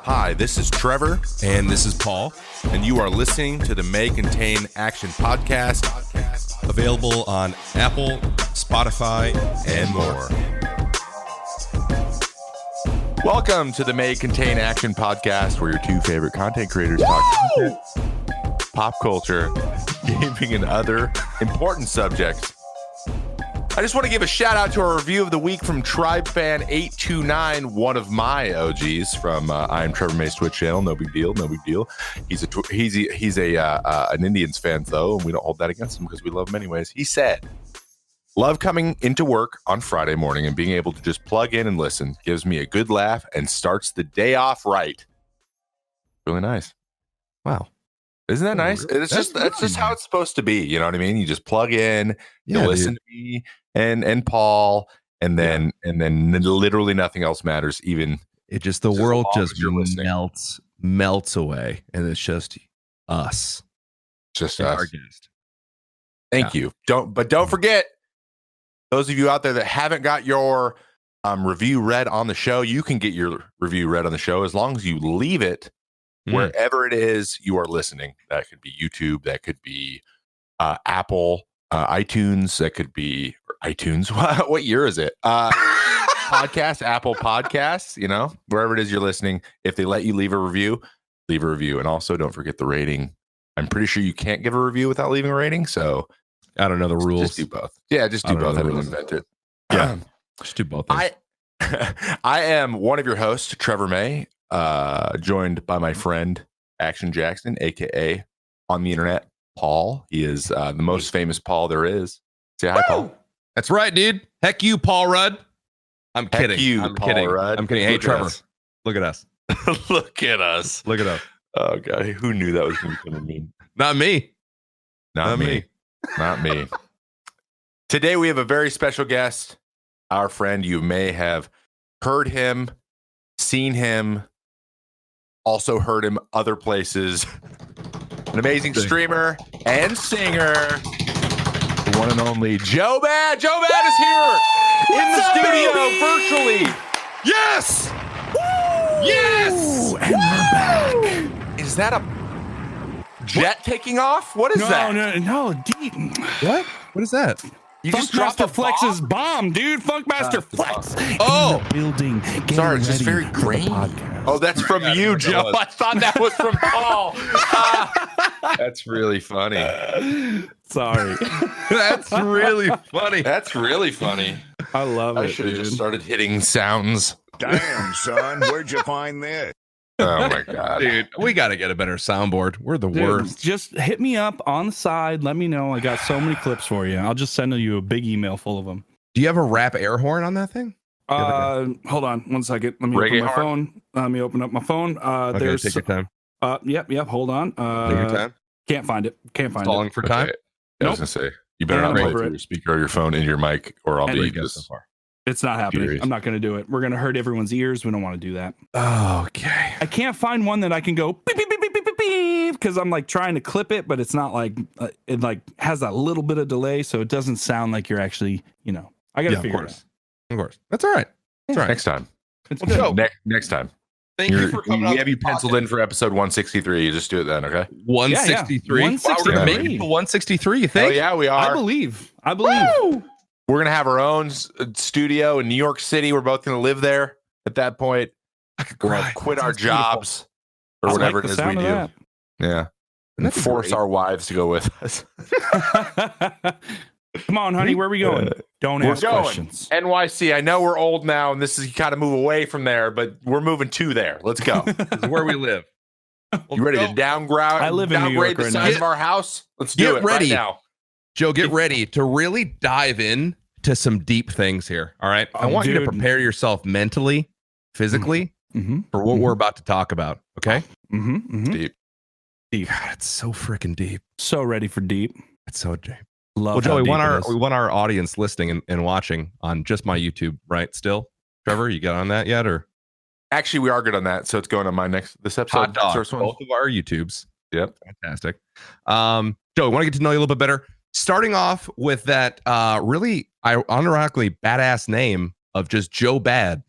Hi, this is Trevor. And this is Paul. And you are listening to the May Contain Action podcast. Available on Apple, Spotify, and more. Welcome to the May Contain Action podcast, where your two favorite content creators talk content, pop culture, gaming, and other important subjects. I just want to give a shout out to our review of the week from TribeFan829, one of my OGs from IamTrevorMay's Twitch channel. No big deal, no big deal. He's an Indians fan though, and we don't hold that against him because we love him anyways. He said, "Love coming into work on Friday morning and being able to just plug in and listen. Gives me a good laugh and starts the day off right." Really nice. Wow. Isn't that nice? It's just that's just how it's supposed to be. You know what I mean? You just plug in, you listen to me and Paul, and then literally nothing else matters. Even it just the world just melts away, and it's just us. Just us. Our guest. Thank you. Don't forget, those of you out there that haven't got your review read on the show, you can get your review read on the show as long as you leave it wherever it is you are listening. That could be YouTube, that could be Apple, iTunes, that could be iTunes. What year is it? Podcast, Apple Podcasts, wherever it is you're listening. If they let you leave a review, leave a review. And also don't forget the rating. I'm pretty sure you can't give a review without leaving a rating. So I don't know the rules. Just do both. Yeah, just do both. I didn't invent it. Yeah, just do both. I am one of your hosts, Trevor May, joined by my friend ActionJaxon, aka on the internet, Paul. He is the most famous Paul there is. Say hi, Paul. That's right, dude. Heck you, Paul Rudd. I'm kidding. I'm kidding. I'm kidding. Hey, Trevor, look at us. Look at us. Look at us. Oh god, who knew that was going to be coming mean? Not me. Not me. Not me. Today we have a very special guest. Our friend, you may have heard him, seen him, also heard him other places. An amazing streamer and singer, the one and only Joebad. Joebad is here in the studio virtually. Yes! Woo! Yes! And we're back. Is that a jet taking off? What is that? No, deep. What? What is that? You just dropped Funkmaster a Flex's bomb, dude. Funkmaster Flex. Oh, in the building. Sorry, it's just very green. Oh, that's from you, Joe. I thought that was from Paul. That's really funny. Sorry. That's really funny. That's really funny. I love it. I should have just started hitting sounds. Damn, son, where'd you find this? Oh my god, dude, we got to get a better soundboard. We're the worst. Just hit me up on the side. Let me know. I got so many clips for you. I'll just send you a big email full of them. Do you have a rap air horn on that thing? Hold on 1 second. Let me open my phone. Let me open up my phone. Okay, there's take your time. Yep. Hold on. Take your time. Can't find it. Stalling for time. Okay. I was gonna say you better not play through your speaker or your phone into your mic, or I'll be just so far. It's not happening. Furious. I'm not going to do it. We're going to hurt everyone's ears. We don't want to do that. Okay. I can't find one that I can go beep, beep, beep, beep, beep, beep, beep, because I'm like trying to clip it, but it's not like it like has a little bit of delay, so it doesn't sound like you're actually, I got to figure it out. Of course. That's all right. That's all right. Next time. It's good. Next time. Thank you for coming. We have you penciled in for episode 163. You just do it then, okay? 163. 163. Wow, we're gonna make it to 163. You think? Oh yeah, we are. I believe. Woo! We're going to have our own studio in New York City. We're both going to live there at that point. We're going to quit our jobs or whatever it is we do. That. Yeah. And force our wives to go with us. Come on, honey. Where are we going? Don't ask questions. NYC. I know we're old now, and this is you kind of move away from there, but we're moving to there. Let's go. This is where we live. You ready to downgrade? I live in New York the right size now. of our house? Let's do it right now. Joe, get ready to really dive in to some deep things here. All right. I want you to prepare yourself mentally, physically for what we're about to talk about. Okay. Deep. God, it's so freaking deep. So ready for deep. It's so deep. Love well, Joe, we want our audience listening and watching on just my YouTube, right? Still, Trevor, you got on that yet, or? Actually, we are good on that, so it's going on this episode. Hot dog. Both of our YouTubes. Yep, fantastic. Joe, I want to get to know you a little bit better. Starting off with that really ironically badass name of just Joebad.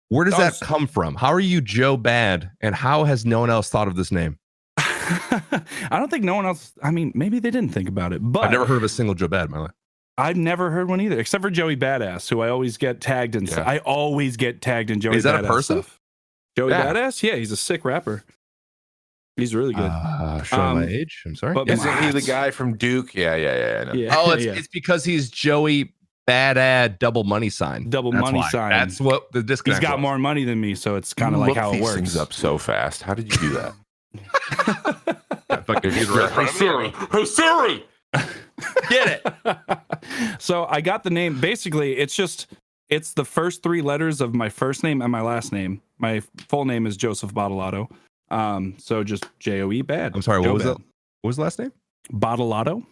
Where does that come from? How are you Joebad, and how has no one else thought of this name? I don't think no one else. I mean, maybe they didn't think about it, but I've never heard of a single Joebad in my life. I've never heard one either, except for Joey Badass, who I always get tagged in. I always get tagged in Joey Badass. Is that a person? Stuff. Joey Badass? Yeah, he's a sick rapper. He's really good. Showing my age. I'm sorry. But isn't he the guy from Duke? Yeah. Oh, it's because he's Joey Bad double money sign. Double money sign. That's what the disconnect. He's got more money than me, so it's kind of like how it works. Things up so fast. How did you do that? Hey Siri, get it. So I got the name. Basically, it's the first 3 letters of my first name and my last name. My full name is Joseph Bottolato. So just Joe Bad. I'm sorry. What was that? What was the last name? Bottolato.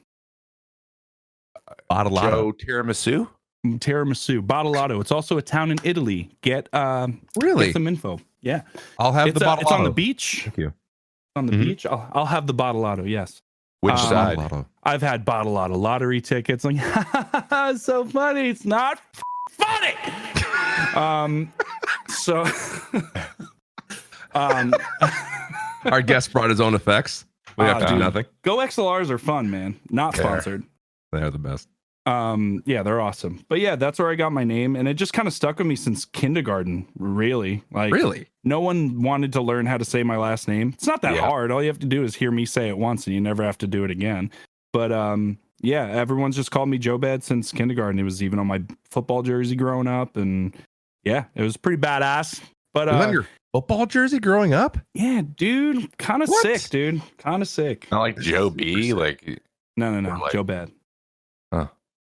Joe Tiramisu. Bottolato. It's also a town in Italy. Get really get some info. Yeah, I'll have the Bottolato. It's on the beach. Thank you. On the beach. I'll have the Bottolato. Yes. Which side? I've had Bottolato lottery tickets. Like, it's so funny. It's not funny. So. Our guest brought his own effects. We have to do nothing. Go XLRs are fun, man. Not sponsored. They are the best. Yeah, they're awesome. But yeah, that's where I got my name, and it just kind of stuck with me since kindergarten. Really, no one wanted to learn how to say my last name. It's not that hard. All you have to do is hear me say it once, and you never have to do it again. But yeah, everyone's just called me Joebad since kindergarten. It was even on my football jersey growing up, and yeah, it was pretty badass. But was that your football jersey growing up? Yeah, dude, kind of sick, dude. Kind of sick. Not like Joe B. Like no, Joebad. Huh.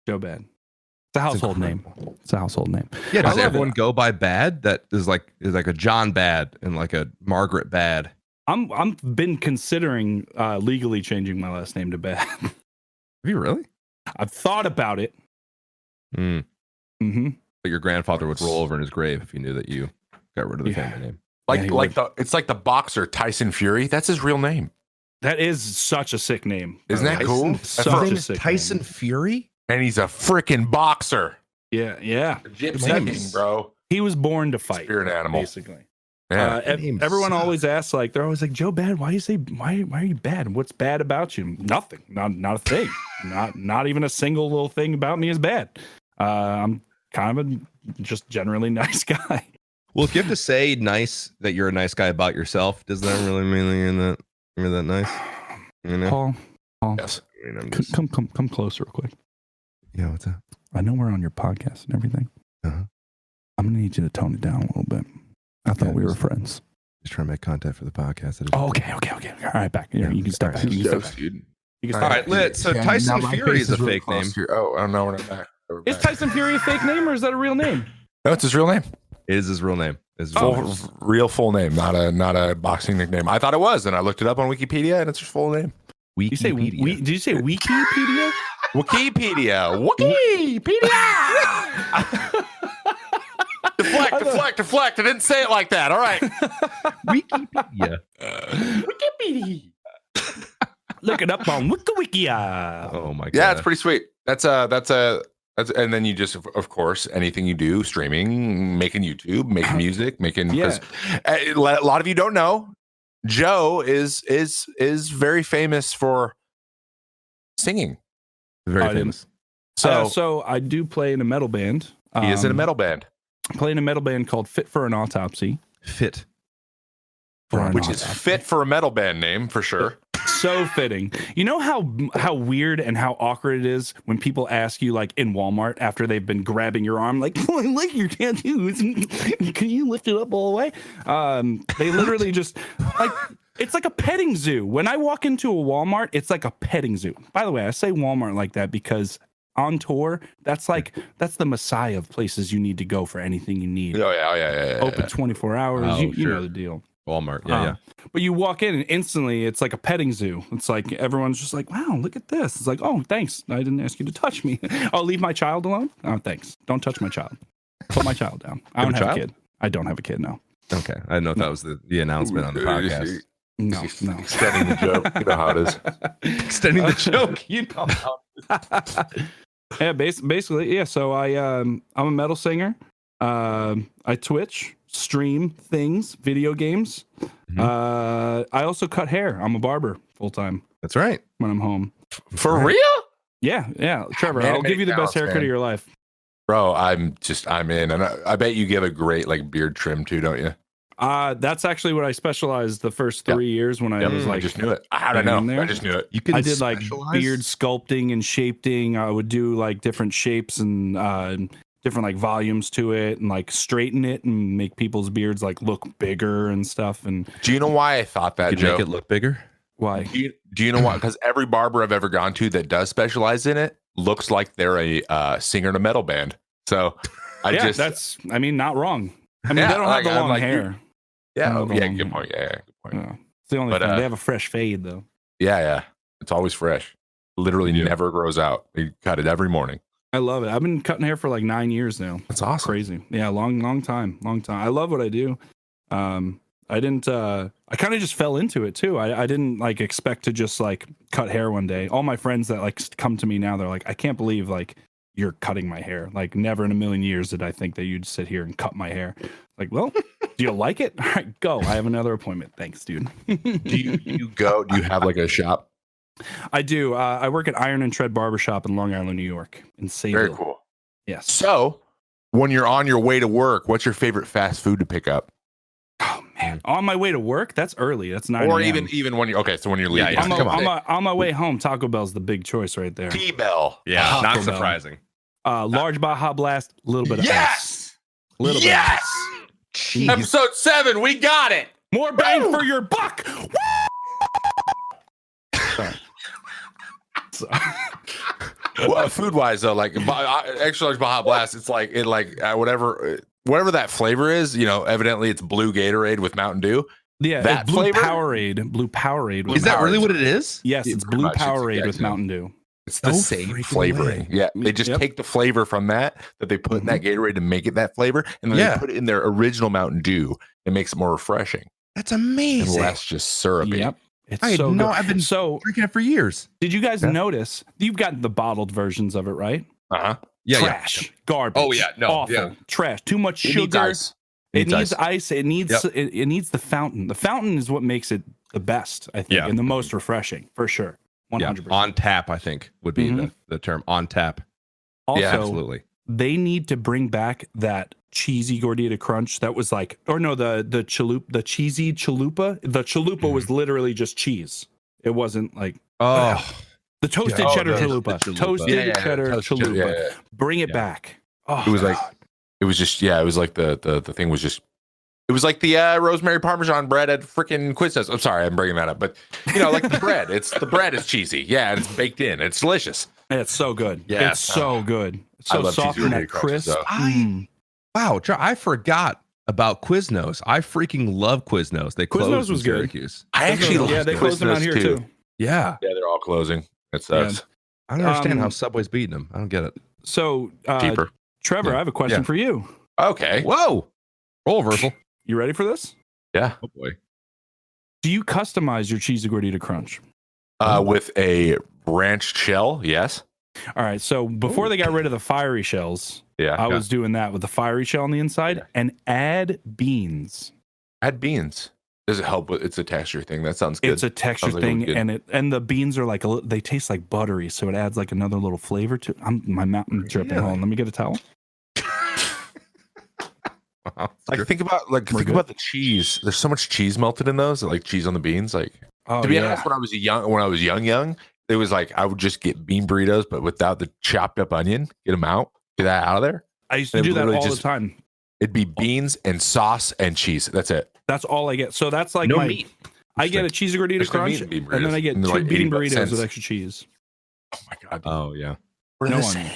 Joebad. It's a household name. It's a household name. Yeah, does everyone go by Bad? That is like a John Bad and like a Margaret Bad. I'm been considering legally changing my last name to Bad. Have you really? I've thought about it. Mm-hmm. But your grandfather would roll over in his grave if he knew that you got rid of the family name. It's like the boxer Tyson Fury. That's his real name. That is such a sick name. Isn't that cool? Such a sick Tyson name. Fury? And he's a freaking boxer. Yeah. Gypsy, bro. He was born to fight. Spirit animal. Basically. Yeah. Everyone always asks, like, they're always like, Joebad, why are you bad? What's bad about you? Nothing. Not a thing. not even a single little thing about me is bad. I'm kind of a just generally nice guy. Well, if you have to say nice that you're a nice guy about yourself, does that really mean that you're that nice? You know? Paul, yes. I mean, come closer real quick. Yeah, what's that? I know we're on your podcast and everything. Uh-huh. I'm gonna need you to tone it down a little bit. I thought we were friends. Just trying to make content for the podcast. Okay. All right, back. Yeah, you can step back. All right, lit. So Tyson Fury is a fake name. Oh no, we're not back. Is Tyson Fury a fake name or is that a real name? No, it's his real name. It is his real name. Real full name, not a boxing nickname. I thought it was, and I looked it up on Wikipedia, and it's his full name. Wikipedia. Did you say Wikipedia? Wikipedia. Deflect. I didn't say it like that. All right. Wikipedia. Wikipedia. Look it up on Wikipedia. Oh my god. Yeah, it's pretty sweet. That's and then you just, of course, anything you do, streaming, making YouTube, making music, because a lot of you don't know, Joe is very famous for singing. Very famous. So I do play in a metal band. He is in a metal band. I play in a metal band called Fit for an Autopsy. Fit for a metal band name for sure. So fitting. You know how weird and how awkward it is when people ask you, like in Walmart, after they've been grabbing your arm, like, oh, I like your tattoos. Can you lift it up all the way? They literally just like, it's like a petting zoo. When I walk into a Walmart, it's like a petting zoo. By the way, I say Walmart like that because on tour, that's the messiah of places you need to go for anything you need. Oh yeah. Open 24 hours. You know the deal. Walmart. Yeah. But you walk in and instantly it's like a petting zoo. It's like everyone's just like, wow, look at this. It's like, oh, thanks. I didn't ask you to touch me. I'll leave my child alone. Oh, thanks. Don't touch my child. Put my child down. I don't have a kid. I don't have a kid now. Okay. I didn't know if that was the announcement on the podcast. No. Extending the joke. You know how it is. Extending the joke. You know how it is. Yeah, basically, yeah. So I'm a metal singer. I Twitch, stream things, video games. I also cut hair. I'm a barber full time That's right. when I'm home. For real? Yeah. Trevor, Man, I'll give you the best talents, haircut man. of your life. Bro, I'm in. And I bet you give a great like beard trim too, don't you? That's actually what I specialized the first 3 years when I was I like, just knew it. I don't in know. there. I just knew it. You can I did like specialize? beard sculpting and shaping. I would do like different shapes and different like volumes to it and like straighten it and make people's beards like look bigger and stuff. And Do you know why I thought that, Could Joe? make it look bigger. why? Do you know why? Because every barber I've ever gone to that does specialize in it looks like they're a singer in a metal band. So that's not wrong. I mean, Yeah, they don't have like, the I'm long like, hair. yeah, Oh, yeah, long good hair. point. Yeah, good point. Yeah. It's the only But, thing. They have a fresh fade though. Yeah. It's always fresh. Literally Yeah. never grows out. You cut it every morning. I love it. I've been cutting hair for like 9 years now. That's awesome. Crazy. Yeah, long time. I love what I do. I didn't I kind of just fell into it too. I didn't like expect to just like cut hair one day. All my friends that like come to me now, they're like, I can't believe like you're cutting my hair. Like never in a million years did I think that you'd sit here and cut my hair. Like, well, do you like it? All right, go. I have another appointment. Thanks, dude. Do you have like a shop? I do. I work at Iron and Tread Barbershop in Long Island, New York, in Sayville. Very cool. Yes. So, when you're on your way to work, what's your favorite fast food to pick up? Oh man, on my way to work. That's early. That's 9 Or a.m. even when you're so when you're Yeah, leaving. yeah. Come on. on my way home. Taco Bell's the big choice right there. T-Bell. Yeah, Taco not Bell. surprising. Large Baja Blast, a little bit of ice. Yes. Little Yes. bit. Episode 7, we got it. More bang for your buck. Sorry. Well, food wise though, like extra large Baja Blast, it's like whatever that flavor is. Evidently it's blue Gatorade with Mountain Dew. Yeah, That it's blue flavor? Powerade. Blue Powerade. with Is that Powerade. really what it is? Yes, Yeah, it's pretty blue much. It's Powerade with exactly. Mountain Dew. It's the No same freaking flavoring. way. Yeah, they just Yep. take the flavor from that they put in that Gatorade to make it that flavor, and then Yeah. they put it in their original Mountain Dew. It makes it more refreshing That's and amazing. less just syrupy. Yep. It's I so know. good. I've been So, drinking it for years. did you guys Yeah. notice? You've got the bottled versions of it, right? Uh-huh. Yeah, Trash, garbage. Oh, yeah, no, awful, yeah. trash. Too much It sugar. needs ice. It needs ice. It needs Yep. it needs the fountain. The fountain is what makes it the best, I think, Yeah. and the most refreshing for sure. 100%. On tap, I think would be the term. On tap. Also, Yeah, Absolutely. they need to bring back that cheesy gordita crunch that was like, or no, the cheesy chalupa. The chalupa was literally just cheese. It wasn't like Oh, the toasted Yeah. cheddar Oh, the chalupa. chalupa. Toasted cheddar Toasted chalupa. cheddar, yeah. Bring it Yeah. back. Oh, It was like God. it was just it was like the thing was just it was like the rosemary parmesan bread at freaking Quiznos. I'm sorry, I'm bringing that up, but like the bread. The bread is cheesy, yeah, and it's baked in. It's delicious. It's so good. Yeah. It's so good. It's I so love soft cheesy and gordita that crunches, crisp. so. wow. I forgot about Quiznos. I freaking love Quiznos. They closed Quiznos in was good. Syracuse. I actually yeah, love they closed them out here too. Yeah. Yeah, they're all closing. It sucks. I don't understand how Um, Subway's beating them. I don't get it. So, Cheaper. Trevor, Yeah. I have a question Yeah. for you. Okay. Whoa. Role reversal. You ready for this? Yeah. Oh boy. Do you customize your cheesy gordita crunch? With a branched shell, yes. All right. So before they got rid of the fiery shells, Yeah. I was doing that with the fiery shell on the inside and add beans. Add beans. Does it help with? It's a texture thing. That sounds good. It's a texture Sounds like thing, it would be and the beans are like they taste like buttery, so it adds like another little flavor to. My mouth is dripping. Really? Hold on, let me get a towel. Wow. think about the cheese. There's so much cheese melted in those, like cheese on the beans. Like Oh, to be yeah. honest, when I was young, it was like I would just get bean burritos, but without the chopped up onion. Get them out. Get that out of there. I used to and do that literally all the just- time. It'd be beans and sauce and cheese. That's it. That's all I get. So that's like No my. meat. I get a cheesy gordita There's no crunch, meat in bean and then I burritos, get and they're 2 like bean 80 burritos cents. with extra cheese. Oh my god. Oh yeah. We're No the one. same.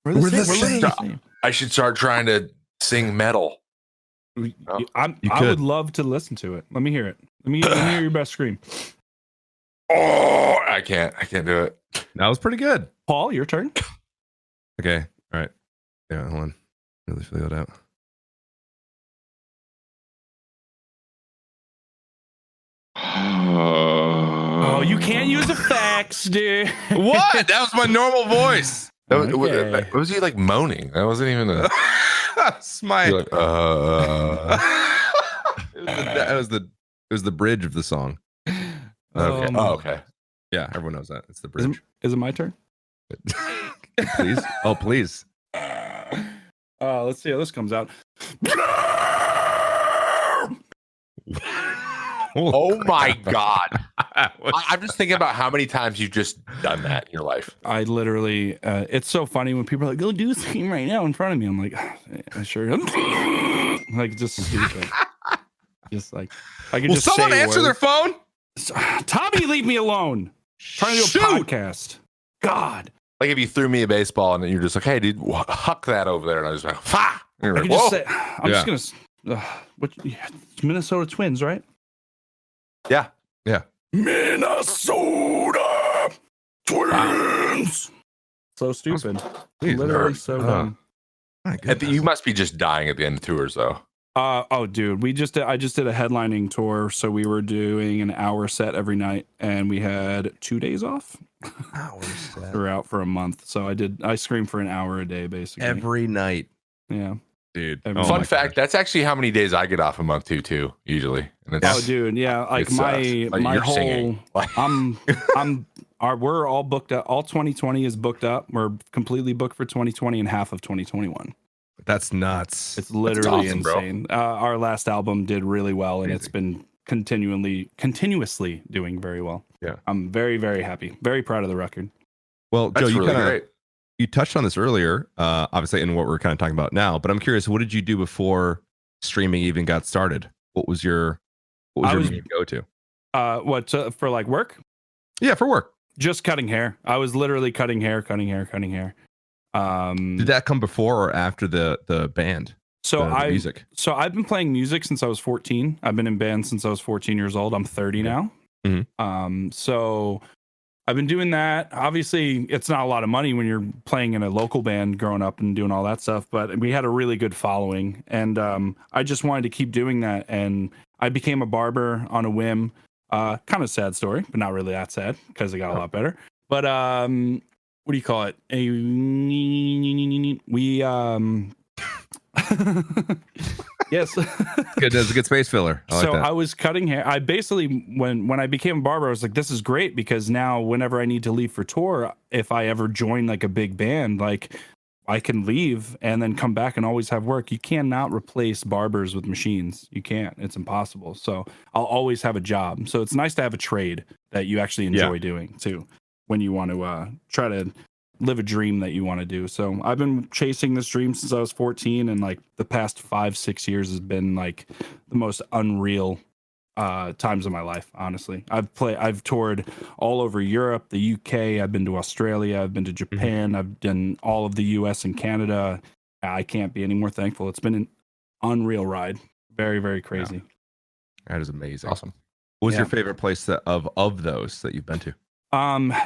We're the We're same. the We're literally the same. same. I should start trying to sing metal. Oh. I You would could. love to listen to it. Let me hear it. Let me hear your best scream. Oh, I can't do it. That was pretty good. Paul, your turn. Okay. All right. Yeah, hold on. Really feel it out. Oh, you can't use effects, dude. What? That was my normal voice. Was he like moaning? That wasn't even a Smite. like, It was the bridge of the song. Okay. Okay. Yeah, everyone knows that. It's the bridge. Is it my turn? Please. Oh, please. Let's see how this comes out. Oh my God. I'm just thinking about how many times you've just done that in your life. I literally, it's so funny when people are like, go do this thing right now in front of me. I'm like, I sure am. Like, just stupid. Just like, I can Will just someone say answer their phone? Tommy, leave me alone. Trying to do a podcast. God. Like if you threw me a baseball and you're just like, hey, dude, huck that over there. And I was like, fa! I Like, can just say, I'm just going to, it's Minnesota Twins, right? Yeah. Minnesota Twins. So stupid. Literally so dumb. You must be just dying at the end of tours, though. Dude, I just did a headlining tour, so we were doing an hour set every night, and we had 2 days off. We were out for a month, so I screamed for an hour a day, basically. Every night. Yeah. Dude. Fun fact, that's actually how many days I get off a month too, usually. And it's, dude, yeah. Like my whole singing. we're all booked up. All 2020 is booked up. We're completely booked for 2020 and half of 2021. That's nuts. It's literally awesome, insane. Our last album did really well, and it's been continuously doing very well. Yeah. I'm very, very happy. Very proud of the record. Well, that's Joe, really great. You touched on this earlier, obviously, in what we're kind of talking about now. But I'm curious, what did you do before streaming even got started? What was your main go-to? For like work? Yeah, for work. Just cutting hair. I was literally cutting hair. Did that come before or after the band? The music. So I've been playing music since I was 14. I've been in bands since I was 14 years old. I'm 30 now. Mm-hmm. So I've been doing that. Obviously, it's not a lot of money when you're playing in a local band growing up and doing all that stuff, but we had a really good following, and I just wanted to keep doing that, and I became a barber on a whim. Kind of sad story, but not really that sad because it got a lot better. But what do you call it? Yes. Good. That's a good space filler. I was cutting hair. I basically, when I became a barber, I was like, this is great because now whenever I need to leave for tour, if I ever join like a big band, like I can leave and then come back and always have work. You cannot replace barbers with machines. You can't. It's impossible. So I'll always have a job. So it's nice to have a trade that you actually enjoy doing too, when you want to try to live a dream that you want to do. So I've been chasing this dream since I was 14, and like the past 5-6 years has been like the most unreal times of my life. Honestly, I've toured all over Europe, the UK. I've been to Australia. I've been to Japan. Mm-hmm. I've done all of the US and Canada. I can't be any more thankful. It's been an unreal ride. Very, very crazy. Yeah. That is amazing. Awesome. What was your favorite place of those that you've been to?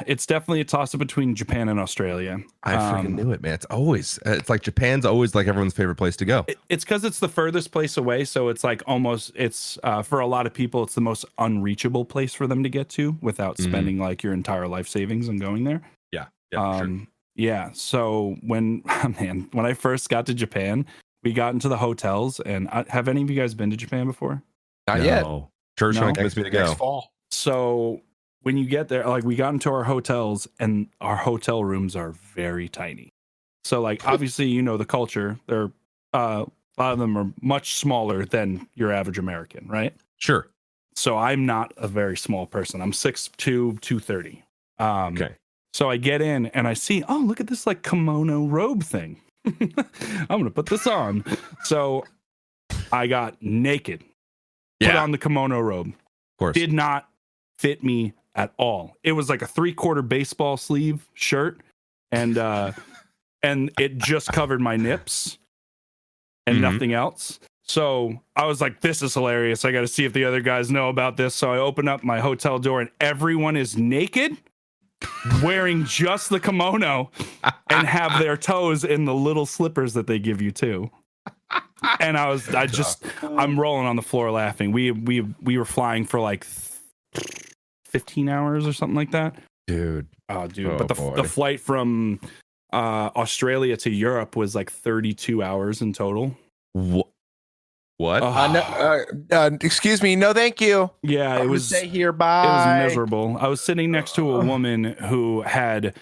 It's definitely a toss up between Japan and Australia. I freaking knew it, man. It's like Japan's always like everyone's favorite place to go. It's because it's the furthest place away, so it's like for a lot of people, it's the most unreachable place for them to get to without spending like your entire life savings and going there. Yeah, sure. Yeah. So when I first got to Japan, we got into the hotels, and have any of you guys been to Japan before? Not yet. Church trying to convince me to go. Next fall. So when you get there, like we got into our hotels, and our hotel rooms are very tiny. So like obviously, you know the culture. They're a lot of them are much smaller than your average American, right? Sure. So I'm not a very small person. I'm 6'2", 230. Okay. So I get in and I see, oh, look at this like kimono robe thing. I'm gonna put this on. So I got naked. Put on the kimono robe. Of course. Did not fit me at all. It was like a 3/4 baseball sleeve shirt, and it just covered my nips and nothing else. So I was like, this is hilarious. I got to see if the other guys know about this. So I open up my hotel door, and everyone is naked, wearing just the kimono, and have their toes in the little slippers that they give you too. And I'm rolling on the floor laughing. We were flying for like 15 hours or something like that. Dude. Oh, dude. But the flight from Australia to Europe was like 32 hours in total. What? Excuse me. No, thank you. Yeah, I'm it gonna was stay here. it was Bye. miserable. I was sitting next to a woman who had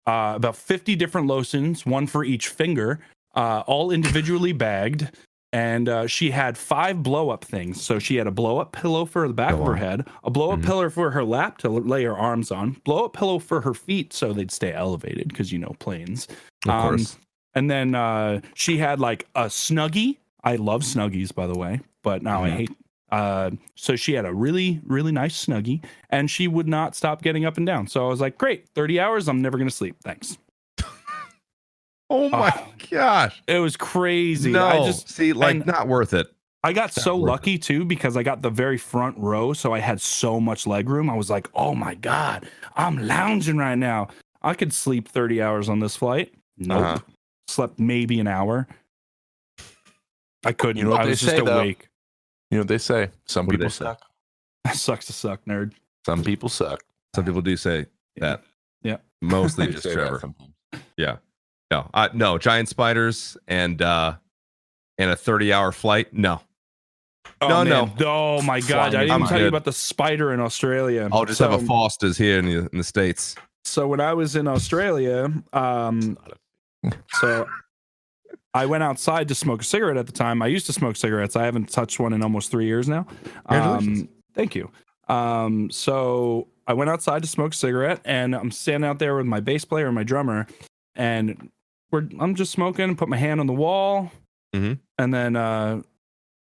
about 50 different lotions, one for each finger, all individually bagged. And she had 5 blow-up things. So she had a blow-up pillow for the back of her head, a blow-up pillow for her lap to lay her arms on, blow-up pillow for her feet so they'd stay elevated because, planes. Of course. And then she had like a Snuggie. I love Snuggies, by the way, but now I hate. So she had a really, really nice Snuggie, and she would not stop getting up and down. So I was like, great, 30 hours. I'm never going to sleep. Thanks. Oh my gosh. It was crazy. No, I just see, like, not worth it. I got so lucky too because I got the very front row, so I had so much leg room. I was like, "Oh my god, I'm lounging right now. I could sleep 30 hours on this flight." Nope. Slept maybe an hour. I couldn't. You know what I they was just say, though? awake. You know what they say? Some What do people they say? suck. Sucks to suck, nerd. Some people suck. Some people do say that. Yeah. Mostly They just say that Trevor. sometimes. Yeah. No, giant spiders and a 30-hour flight. No. Oh, No. man. Oh my god! Flying I didn't I'm even tell you good. about the spider in Australia. I'll just have a Foster's here in the States. So when I was in Australia, so I went outside to smoke a cigarette at the time. I used to smoke cigarettes. I haven't touched one in almost 3 years now. Congratulations. Thank you. So I went outside to smoke a cigarette, and I'm standing out there with my bass player and my drummer, and I'm just smoking, put my hand on the wall, Mhm. and then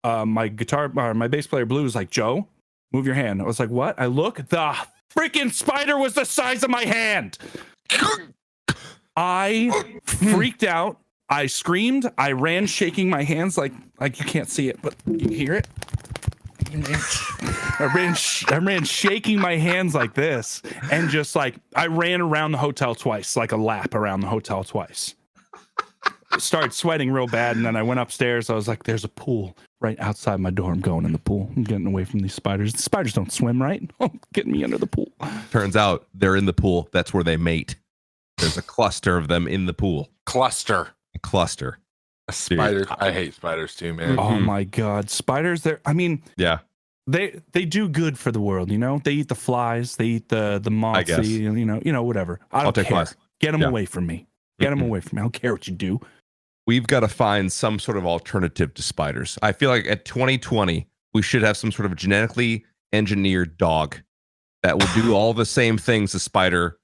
my bass player Blue was like, "Joe, move your hand." I was like, "What?" I look, the freaking spider was the size of my hand. I freaked out. I screamed. I ran, shaking my hands like you can't see it, but you hear it. I ran shaking my hands like this, and just like I ran around the hotel twice, like a lap around the hotel twice. Started sweating real bad, and then I went upstairs. I was like, "There's a pool right outside my door. I'm going in the pool. I'm getting away from these spiders. The spiders don't swim, right? Getting me under the pool." Turns out they're in the pool. That's where they mate. There's a cluster of them in the pool. Cluster. A cluster. A spider. I hate spiders too, man. Oh my god, spiders! Yeah. They do good for the world, They eat the flies, they eat the moths, I guess. Whatever. I I'll don't take care. flies. Get them Yeah. away from me. Get them away from me. I don't care what you do. We've got to find some sort of alternative to spiders. I feel like at 2020, we should have some sort of genetically engineered dog that will do all the same things a spider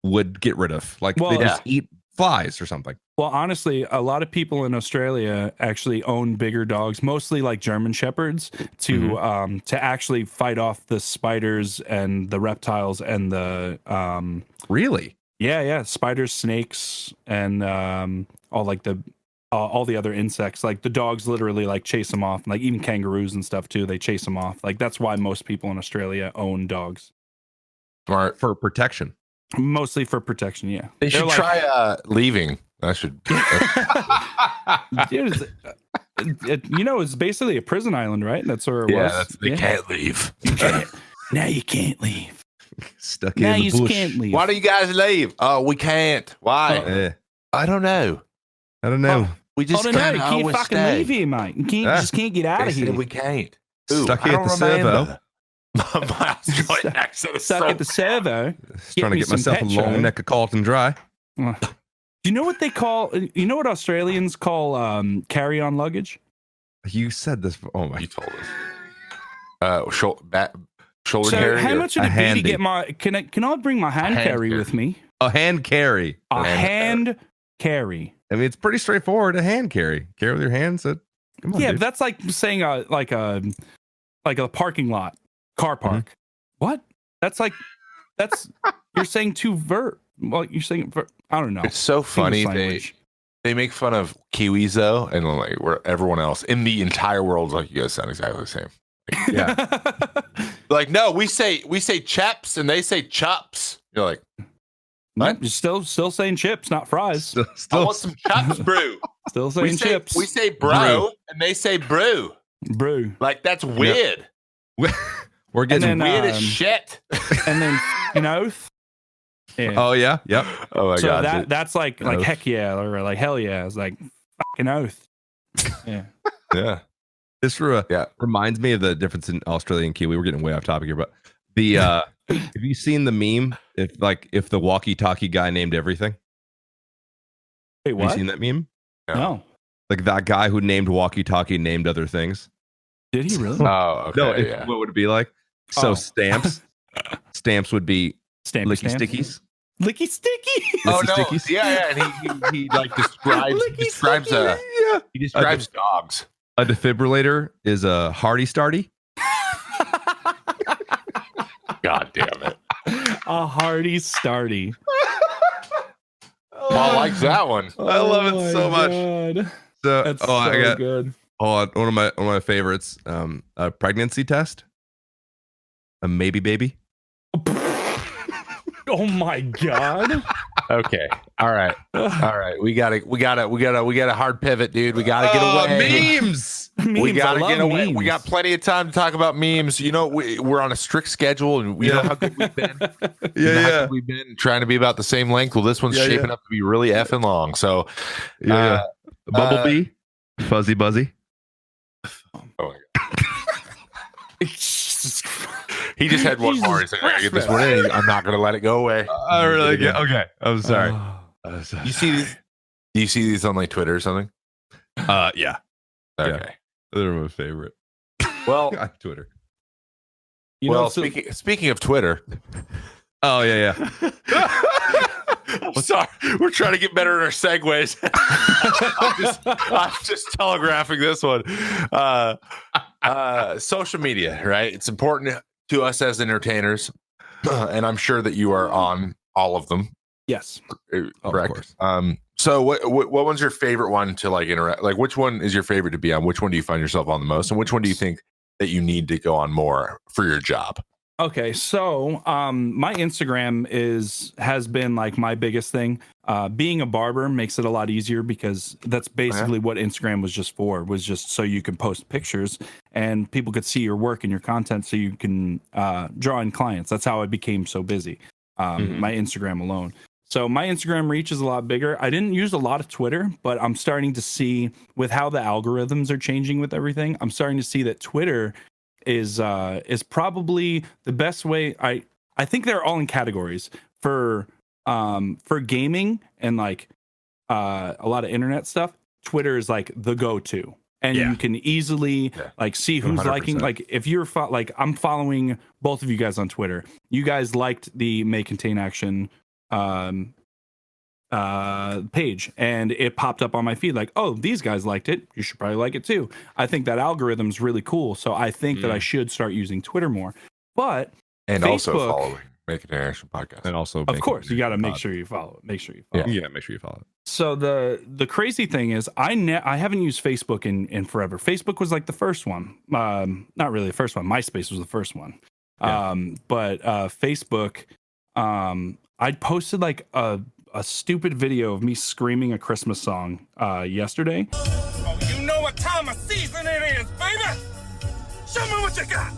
would get rid of. Like they just eat flies or something. Well, honestly, a lot of people in Australia actually own bigger dogs, mostly like German shepherds, to actually fight off the spiders and the reptiles and the Really? Yeah, spiders, snakes, and all the other insects. Like the dogs literally like chase them off. Like even kangaroos and stuff too. They chase them off. Like that's why most people in Australia own dogs. Smart. For protection. Mostly for protection. Yeah, They should try leaving. I should. It's basically a prison island, right? That's where it was. They can't leave. Now you can't leave. Stuck Now in the you bush. can't leave. Why do you guys leave? Oh, we can't. Why? I don't know. I don't know. We just You can't can't always fucking stay. leave here, mate. You just can't get out They of said here. we can't. Stuck here at the servo. My Australian accent is Stuck so at the servo. Just trying to me get some myself a Petro. long neck of Carlton Dry. Do you know what they call? You know what Australians call carry-on luggage? You said this. Oh my. You told us. Shoulder So carry. how or- much would it be to handy. get my? Can I bring my hand hand carry carry. with me? A hand carry. A hand carry. I mean, it's pretty straightforward. A hand carry. Carry with your hands. Come on, Yeah, dude. but that's like saying like a parking lot, car park. What? That's you're saying Well, you're saying I don't know. It's so funny. English language. They make fun of Kiwis though, and like where everyone else in the entire world is like, you guys sound exactly the same. Yeah. Like, no, we say chaps and they say chops. You're like, Nope, you're still saying chips, not fries. Still, I want some chops, brew. Still saying chips. We say bro, and they say brew. brew. Like that's weird. we're getting And then, Weird as shit. And then Yeah. Oh yeah, yep. Oh my So god. that's like Oath. heck yeah or like hell yeah. It's like fucking oath. Yeah. Yeah. This reminds me of the difference in Australia and Kiwi. We're getting way off topic here, but the have you seen the meme? If the walkie-talkie guy named everything? Wait, Have what? you seen that meme? No. Like that guy who named walkie-talkie named other things. Did he really? Oh, okay. No, Yeah. what would it be like? So Oh. stamps would be Stampy licky stamps? stickies. Licky sticky. Oh Licky no. stickies. Yeah, and he like describes Yeah. he describes dogs. A defibrillator is a Hardy Starty. God damn it. A hearty starty. Paul likes that one. I love it so much. God. So, That's I so got good. one of my favorites. A pregnancy test. A maybe baby. Oh my god. Okay. All right. We got a hard pivot, dude. We gotta get away. Memes. We Memes, I gotta love get away. memes. We got plenty of time to talk about memes. You know, we're on a strict schedule, and we know how good we've been. You know how good we've been trying to be about the same length. Well, this one's shaping up to be really effing long. So, Bumblebee. Fuzzy Buzzy. oh my god, Jesus Christ. he just had one Jesus more. He's like, I gotta get this Christmas. one in. I'm not gonna let it go away. I really get. Okay, I'm sorry. You see these? Do you see these on like Twitter or something? Yeah, Okay. they're my favorite. Well, God, Twitter. You know, well. so- Speaking of Twitter, Oh yeah. I'm sorry, we're trying to get better at our segues. I'm just telegraphing this one. Social media, right? It's important to us as entertainers, and I'm sure that you are on all of them. yes. Of Correct. course. So what one's your favorite one to like interact? Like, which one is your favorite to be on? Which one do you find yourself on the most, and which one do you think that you need to go on more for your job? Okay, so my Instagram has been like my biggest thing. Being a barber makes it a lot easier because that's basically what Instagram was just for, was just so you can post pictures and people could see your work and your content so you can draw in clients. That's how I became so busy, my Instagram alone. So my Instagram reach is a lot bigger. I didn't use a lot of Twitter, but I'm starting to see with how the algorithms are changing with everything, I'm starting to see that Twitter is probably the best way. I think they're all in categories for gaming and like a lot of internet stuff. Twitter is like the go-to, and you can easily like see who's 100%. liking. Like if you're like I'm following both of you guys on Twitter. You guys liked the May Contain Action page, and it popped up on my feed like, oh, these guys liked it, you should probably like it too. I think that algorithm's really cool, so I think that I should start using Twitter more. But Also Facebook- following Make It an Action podcast. And also, of course you got to make sure you follow it. Make sure you follow it. Yeah, make sure you follow it. So the crazy thing is I haven't used Facebook in forever. Facebook was like the first one, not really the first one. MySpace was the first one. But Facebook, I posted like a stupid video of me screaming a Christmas song yesterday. Oh, you know what time of season it is, baby! Show me what you got!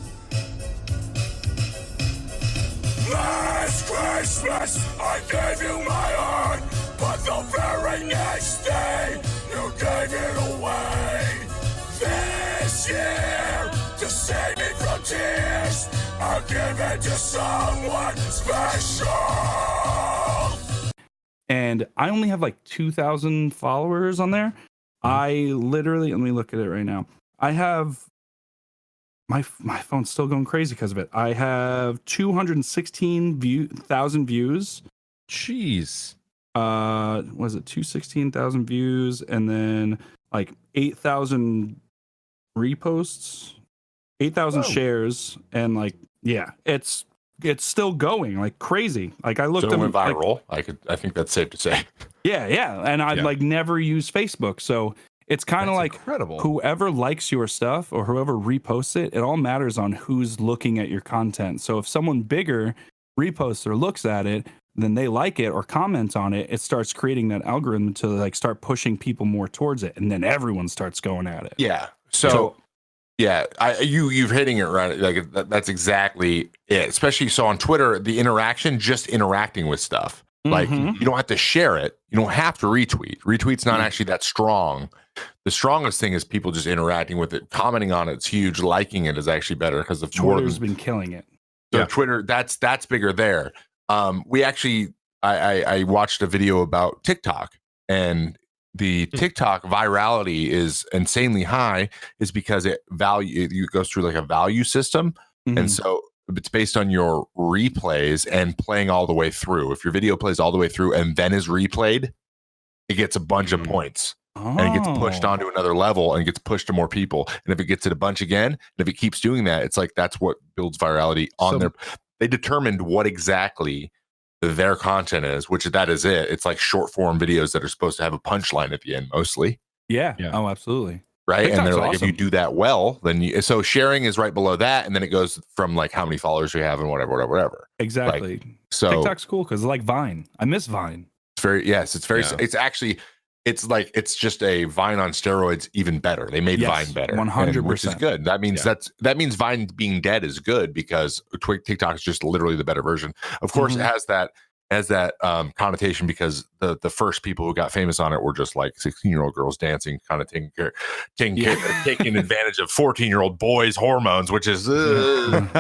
Last Christmas, I gave you my heart, but the very next day, you gave it away. This year, to save me from tears, I'll give it to someone special. And I only have like 2,000 followers on there. I literally, let me look at it right now. I have my phone's still going crazy because of it. I have 216,000 views. Jeez. Was it 216,000 views and then like 8,000 reposts, 8,000 shares, and like it's still going like crazy. Like I looked So it at went viral. I think that's safe to say. Yeah. And I've like never used Facebook. So it's kind of like incredible. Whoever likes your stuff or whoever reposts it, it all matters on who's looking at your content. So if someone bigger reposts or looks at it, then they like it or comment on it, it starts creating that algorithm to like start pushing people more towards it. And then everyone starts going at it. Yeah. So Yeah, you've hitting it right. Like that's exactly it. Especially so on Twitter, the interaction, just interacting with stuff. Like you don't have to share it. You don't have to retweet. Retweet's not actually that strong. The strongest thing is people just interacting with it, commenting on it. It's huge. Liking it is actually better because of Twitter's been killing it. So Twitter, that's bigger there. We actually, I watched a video about TikTok, and the TikTok virality is insanely high, is because it goes through like a value system, and so it's based on your replays and playing all the way through. If your video plays all the way through and then is replayed, it gets a bunch of points. And it gets pushed onto another level and gets pushed to more people. And if it gets it a bunch again, and if it keeps doing that, it's like that's what builds virality on their. They determined what exactly their content is, which that is it. It's like short form videos that are supposed to have a punchline at the end, mostly. Yeah. Oh, absolutely. Right. TikTok's and they're like, awesome. if you do that well, then so sharing is right below that. And then it goes from like how many followers you have and whatever. Exactly. Like, so TikTok's cool because like Vine. I miss Vine. It's very, it's actually, it's like, it's just a Vine on steroids, even better. They made Vine better, 100%, which is good. That means that means Vine being dead is good, because TikTok is just literally the better version. Of course, it has that connotation because the first people who got famous on it were just like 16-year-old girls dancing, kind of taking advantage of 14-year-old boys' hormones, which is not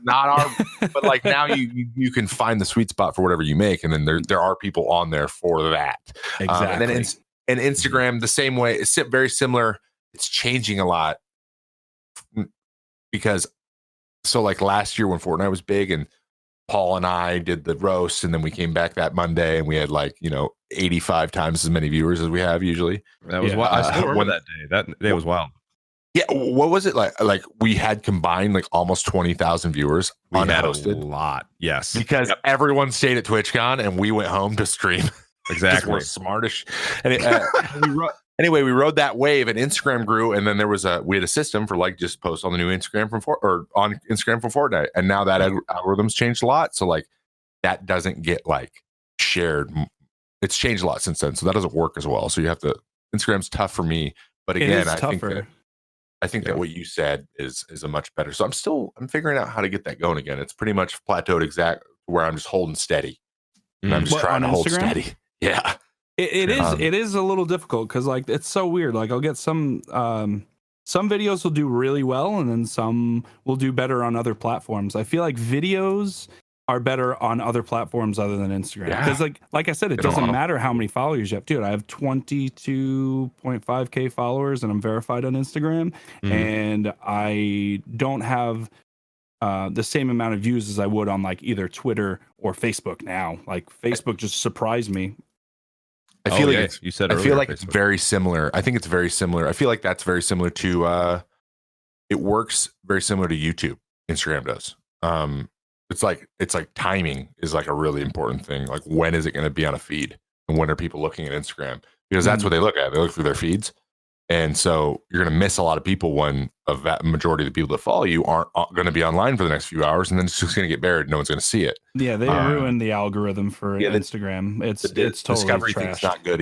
our. But like now you can find the sweet spot for whatever you make, and then there are people on there for that. Exactly. And then Instagram the same way. It's very similar. It's changing a lot because so like last year when Fortnite was big and Paul and I did the roast, and then we came back that Monday and we had 85 times as many viewers as we have usually. That was wild. I still remember that day. That day was wild. Yeah, what was it like? Like we had combined like almost 20,000 viewers. We unhosted. had a lot, yes, because everyone stayed at TwitchCon and we went home to stream. Exactly, we're smartish. And we rode that wave, and Instagram grew, and then we had a system for like just post on the new Instagram on Instagram for Fortnite, and now that algorithm's changed a lot, so like that doesn't get like shared. It's changed a lot since then, so that doesn't work as well. So you have to. Instagram's tough for me, but again, I think that what you said is a much better. So I'm figuring out how to get that going again. It's pretty much plateaued exact where I'm just holding steady, and I'm just trying to hold steady. Yeah. It is a little difficult because like it's so weird. Like I'll get some videos will do really well, and then some will do better on other platforms. I feel like videos are better on other platforms other than Instagram, because like I said, it doesn't matter how many followers you have. Dude, I have 22.5k followers and I'm verified on Instagram, and I don't have the same amount of views as I would on like either Twitter or Facebook now. Like Facebook just surprised me. I feel you said earlier, I feel like Facebook. it's very similar. I think it's very similar. I feel like that's very similar to it works very similar to YouTube. Instagram does. It's like timing is like a really important thing. Like when is it going to be on a feed, and when are people looking at Instagram? Because that's what they look at. They look through their feeds. And so you're going to miss a lot of people when a majority of the people that follow you aren't going to be online for the next few hours, and then it's just going to get buried. No one's going to see it. Yeah, they ruined the algorithm for Instagram. It's totally discovery trashed. thing's not good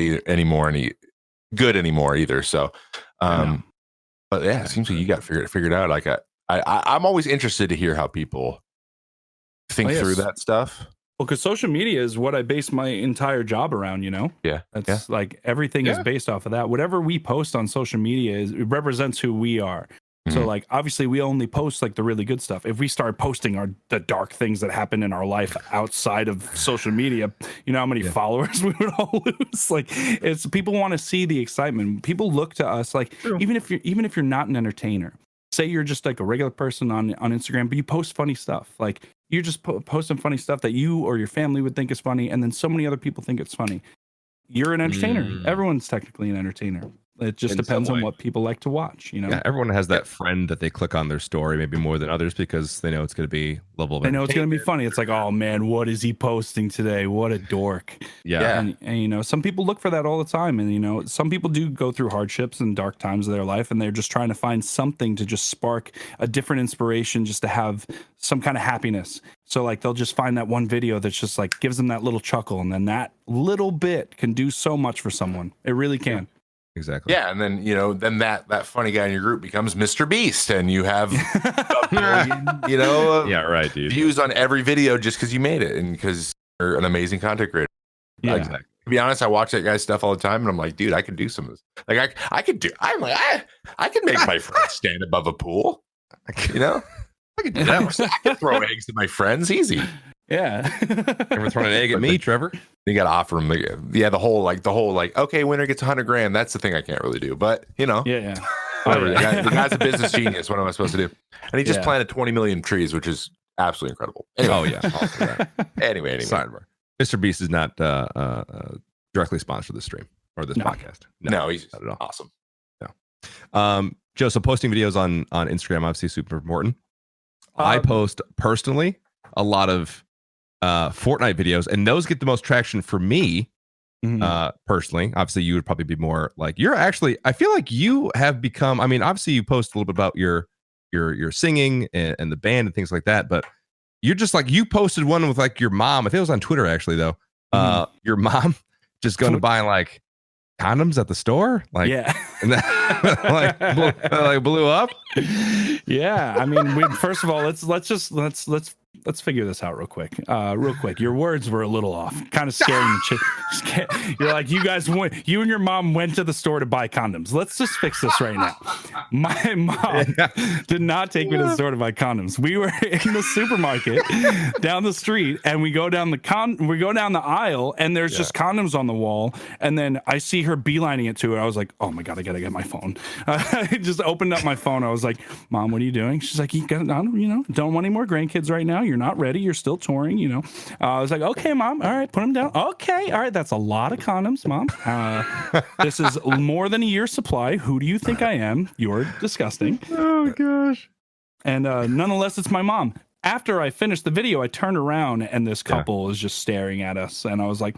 anymore either. So, but yeah, it seems like you got figured out. Like I'm always interested to hear how people think through that stuff. Well, because social media is what I base my entire job around, Yeah. That's like everything is based off of that. Whatever we post on social media it represents who we are. So like obviously we only post like the really good stuff. If we start posting the dark things that happen in our life outside of social media, you know how many followers we would all lose. Like it's people want to see the excitement. People look to us like even if you're not an entertainer, say you're just like a regular person on Instagram, but you post funny stuff. Like you just post some funny stuff that you or your family would think is funny, and then so many other people think it's funny. You're an entertainer. Everyone's technically an entertainer. It just depends on what people like to watch, Yeah, everyone has that friend that they click on their story, maybe more than others, because they know it's going to be level of. They know it's going to be funny. It's like, oh man, what is he posting today? What a dork. Yeah. And some people look for that all the time. And some people do go through hardships and dark times of their life, and they're just trying to find something to just spark a different inspiration, just to have some kind of happiness. So like they'll just find that one video that's just like gives them that little chuckle, and then that little bit can do so much for someone. It really can. exactly. Yeah, and then then that funny guy in your group becomes Mr. Beast, and you have a billion, Yeah, right, dude. views on every video just because you made it and because you're an amazing content creator. Yeah. Exactly. To be honest, I watch that guy's stuff all the time, and I'm like, dude, I could do some of this. Like, I could do. I'm like, I could make my friends stand above a pool. I could do that. I could throw eggs at my friends, easy. Yeah. Ever thrown an egg at me, Trevor? You got to offer them, the whole okay, winner gets $100,000. That's the thing I can't really do, but Yeah. whatever. The guy's a business genius. What am I supposed to do? And he just planted 20 million trees, which is absolutely incredible. Anyway, Oh yeah. anyway. Sidebar. Mr. Beast is not directly sponsored this stream or this podcast. No, he's not at all. awesome. Joe, so posting videos on Instagram obviously super important. I post personally a lot of Fortnite videos, and those get the most traction for me. Personally, obviously you would probably be more like I feel like you have become, I mean, obviously you post a little bit about your singing and the band and things like that, but you're just like, you posted one with like your mom. I think it was on Twitter actually though. Your mom just going to buy like condoms at the store, like, yeah, and that blew up. Yeah, I mean, first of all, let's figure this out real quick. Your words were a little off, kind of scaring the chick. You're like, you and your mom went to the store to buy condoms. Let's just fix this right now. My mom did not take me to the store to buy condoms. We were in the supermarket down the street, and we go down the aisle, and there's just condoms on the wall. And then I see her beelining it to it. I was like, oh my god, I gotta get my phone. I just opened up my phone. I was like, Mom, what are you doing? She's like, don't want any more grandkids right now. You're not ready. You're still touring, I was like, okay, Mom. All right, put them down. Okay. All right. That's a lot of condoms, Mom. This is more than a year's supply. Who do you think I am? You're disgusting. Oh gosh. And nonetheless, it's my mom. After I finished the video, I turned around and this couple is just staring at us. And I was like,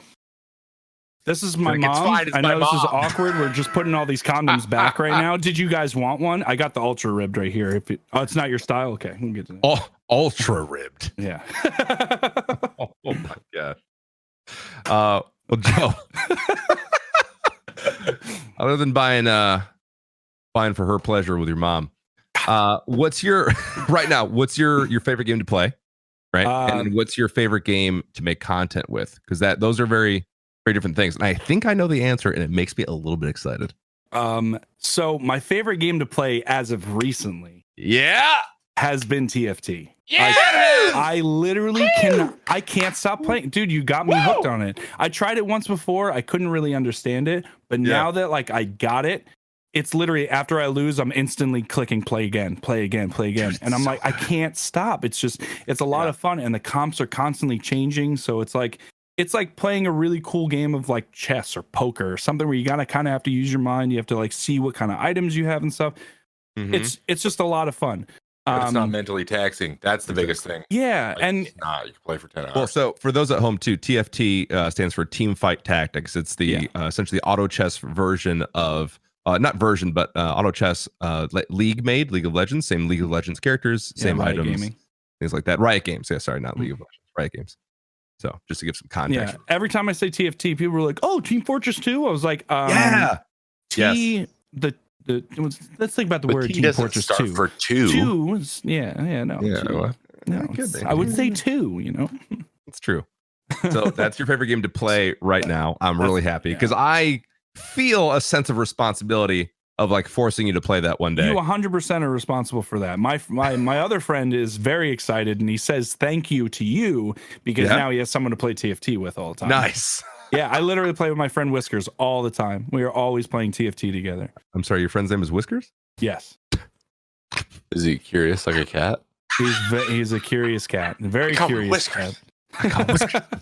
this is my mom. I know this is awkward. We're just putting all these condoms back right now. Did you guys want one? I got the ultra ribbed right here. It's not your style. Okay, we'll get to that. Oh, ultra ribbed. Yeah. Oh my god. Well, Joe. Other than buying for her pleasure with your mom, what's your favorite game to play? Right, and what's your favorite game to make content with? Because those are very different things, and I think I know the answer, and it makes me a little bit excited. So my favorite game to play as of recently, has been TFT. Yeah, I literally can't stop playing, dude. You got me hooked on it. I tried it once before, I couldn't really understand it, but now that like I got it, it's literally after I lose, I'm instantly clicking play again, and I'm like, I can't stop. It's a lot of fun, and the comps are constantly changing, so it's like playing a really cool game of like chess or poker or something where you gotta kind of have to use your mind. You have to like see what kind of items you have and stuff. It's just a lot of fun. But it's not mentally taxing. That's the biggest thing. Yeah, like, and you can play for 10 hours. Well, so for those at home too, TFT stands for Team Fight Tactics. It's the essentially auto chess version of not version, but auto chess League of Legends, same League of Legends characters, same Riot items, Gaming. things like that. Riot Games. Yeah, sorry, not League of Legends. Riot Games. So just to give some context. Yeah. Every time I say TFT, people were like, "Oh, Team Fortress 2." I was like, let's think about the But word T Team doesn't Fortress start 2. for 2. 2 is, no. Yeah, Two. what? No, I would say 2, It's true. So that's your favorite game to play right now. I'm really happy because I feel a sense of responsibility of like forcing you to play that one day. You 100% are responsible for that. My other friend is very excited, and he says thank you to you because now he has someone to play TFT with all the time. Nice. Yeah, I literally play with my friend Whiskers all the time. We are always playing TFT together. I'm sorry, your friend's name is Whiskers? Yes. Is he curious like a cat? He's a curious cat. A very curious cat.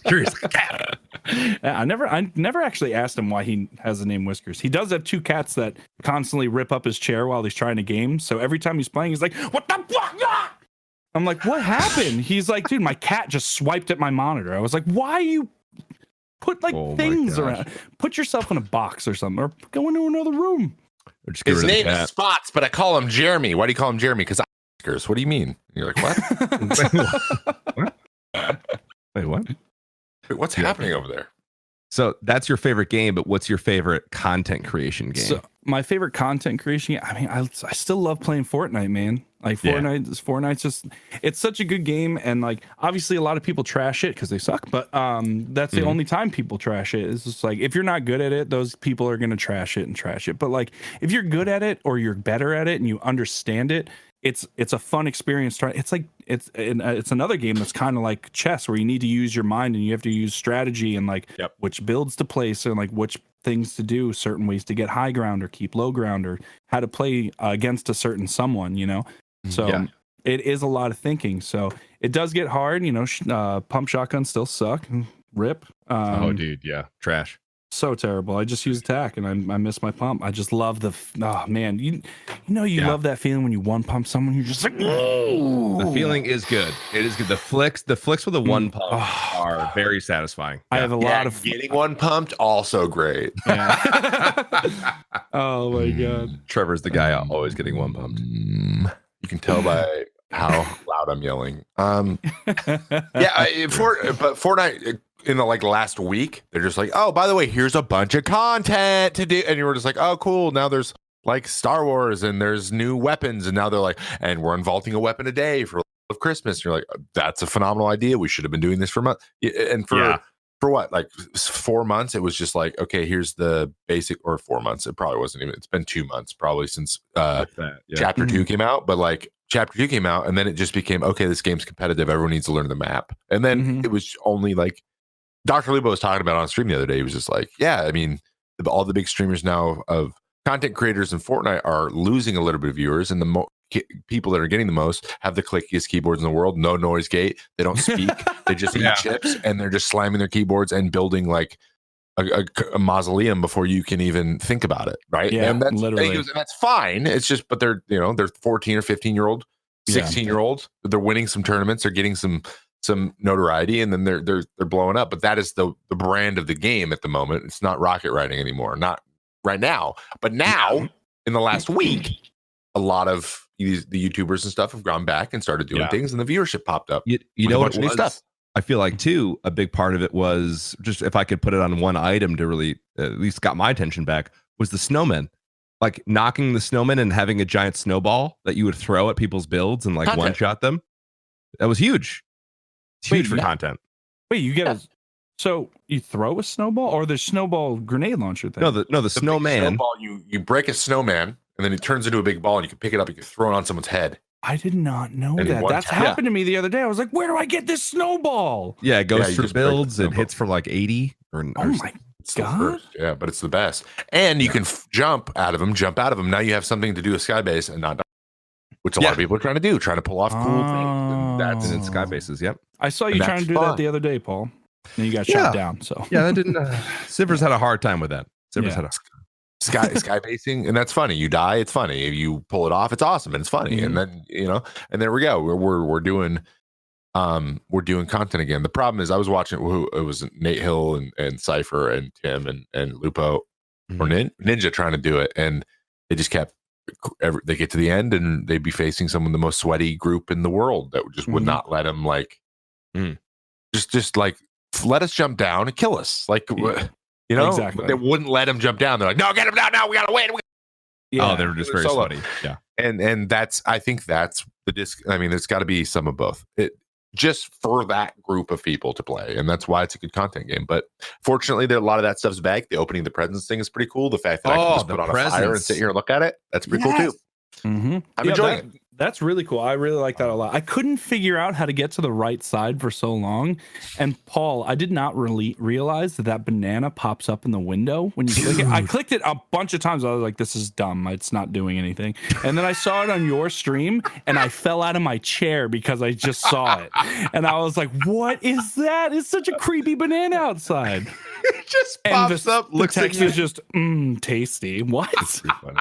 Curious like a cat. I never actually asked him why he has the name Whiskers. He does have 2 cats that constantly rip up his chair while he's trying to game. So every time he's playing, he's like, "What the fuck?" I'm like, "What happened?" He's like, "Dude, my cat just swiped at my monitor." I was like, "Why you put like things around? Put yourself in a box or something, or go into another room." His name is Spots, but I call him Jeremy. Why do you call him Jeremy? Because What do you mean? You're like, what? Wait, what? Wait, what's happening over there? So that's your favorite game, but what's your favorite content creation game? So my favorite content creation, I mean, I still love playing Fortnite, man. Like Fortnite's just, it's such a good game, and like obviously a lot of people trash it because they suck, but that's the only time people trash it. It's just like if you're not good at it, those people are gonna trash it. But like if you're good at it or you're better at it and you understand it, it's a fun experience. It's like it's another game that's kind of like chess, where you need to use your mind and you have to use strategy and like which builds to place and like which things to do, certain ways to get high ground or keep low ground, or how to play against a certain someone, you know. So it is a lot of thinking. So it does get hard, you know. Pump shotguns still suck. Rip. Oh, dude, yeah, trash. So terrible. I just use attack and I miss my pump. I just love the oh man, you love that feeling when you one pump someone. You're just like, ooh. The feeling is good. It is good. The flicks with the one pump are very satisfying. I have a lot of getting one pumped, also great. Oh my god. Trevor's the guy always getting one pumped. You can tell by how loud I'm yelling. But Fortnite in the like last week, they're just like, oh, by the way, here's a bunch of content to do, and you were just like, oh, cool. Now there's like Star Wars and there's new weapons, and now they're like, and we're unvaulting a weapon a day for Christmas. And you're like, that's a phenomenal idea. We should have been doing this for months. And for what, like 4 months, it was just like, okay, here's the basic, or 4 months. It probably wasn't even. It's been 2 months probably since Chapter 2 came out, but like. Chapter 2 came out, and then it just became, okay, this game's competitive. Everyone needs to learn the map. And then it was only like Dr. Lubo was talking about on stream the other day. He was just like, yeah, I mean, all the big streamers now of content creators in Fortnite are losing a little bit of viewers, and the people that are getting the most have the clickiest keyboards in the world. No noise gate. They don't speak. They just eat chips, and they're just slamming their keyboards and building like a mausoleum before you can even think about it, right? Yeah, and that's literally. and that's fine. It's just, but they're 14 or 15-year-old, 16-year-old. They're winning some tournaments. They're getting some notoriety, and then they're blowing up. But that is the brand of the game at the moment. It's not rocket riding anymore. Not right now, but now in the last week, a lot of the YouTubers and stuff have gone back and started doing things, and the viewership popped up. You know what? New stuff. I feel like too, a big part of it was just, if I could put it on one item to really at least got my attention back, was the snowmen. Like knocking the snowmen and having a giant snowball that you would throw at people's builds and like one shot them. That was huge. It's huge for content. Wait, you get so you throw a snowball, or the snowball grenade launcher thing? No, the snowman. Snowball, you break a snowman, and then it turns into a big ball, and you can pick it up, you can throw it on someone's head. I did not know that. That's happened to me the other day. I was like, where do I get this snowball? Yeah, it goes through builds and hits for like 80. Oh my god! Yeah, but it's the best. And you can jump out of them. Now you have something to do with Skybase and not, which a lot of people are trying to do, trying to pull off cool things. And that's in Skybases. Yep. I saw you trying to do that the other day, Paul. And you got shot down. So that didn't. Sivers had a hard time with that. Sivers had a sky basing, and that's funny. You die, it's funny. If you pull it off, it's awesome and it's funny. And then and there we go. We're doing content again. The problem is, I was watching it was Nate Hill and Cypher and Tim and Lupo or Ninja trying to do it, and they just kept. They get to the end and they'd be facing someone, the most sweaty group in the world, that just would not let them just like let us jump down and kill us, like. Exactly. They wouldn't let him jump down. They're like, no, get him down now. We gotta win. Oh, they were just very sweaty. Yeah, and I think that's the disc. I mean, there's got to be some of both. Just for that group of people to play, and that's why it's a good content game. But fortunately, a lot of that stuff's back. The opening the presents thing is pretty cool. The fact that I can just put on a fire and sit here and look at it, that's pretty cool too. I'm enjoying it. That's really cool. I really like that a lot. I couldn't figure out how to get to the right side for so long. And Paul, I did not really realize that banana pops up in the window when you click it. I clicked it a bunch of times. I was like, this is dumb. It's not doing anything. And then I saw it on your stream and I fell out of my chair because I just saw it. And I was like, what is that? It's such a creepy banana outside. It just pops up. The text is just, tasty. What? That's pretty funny.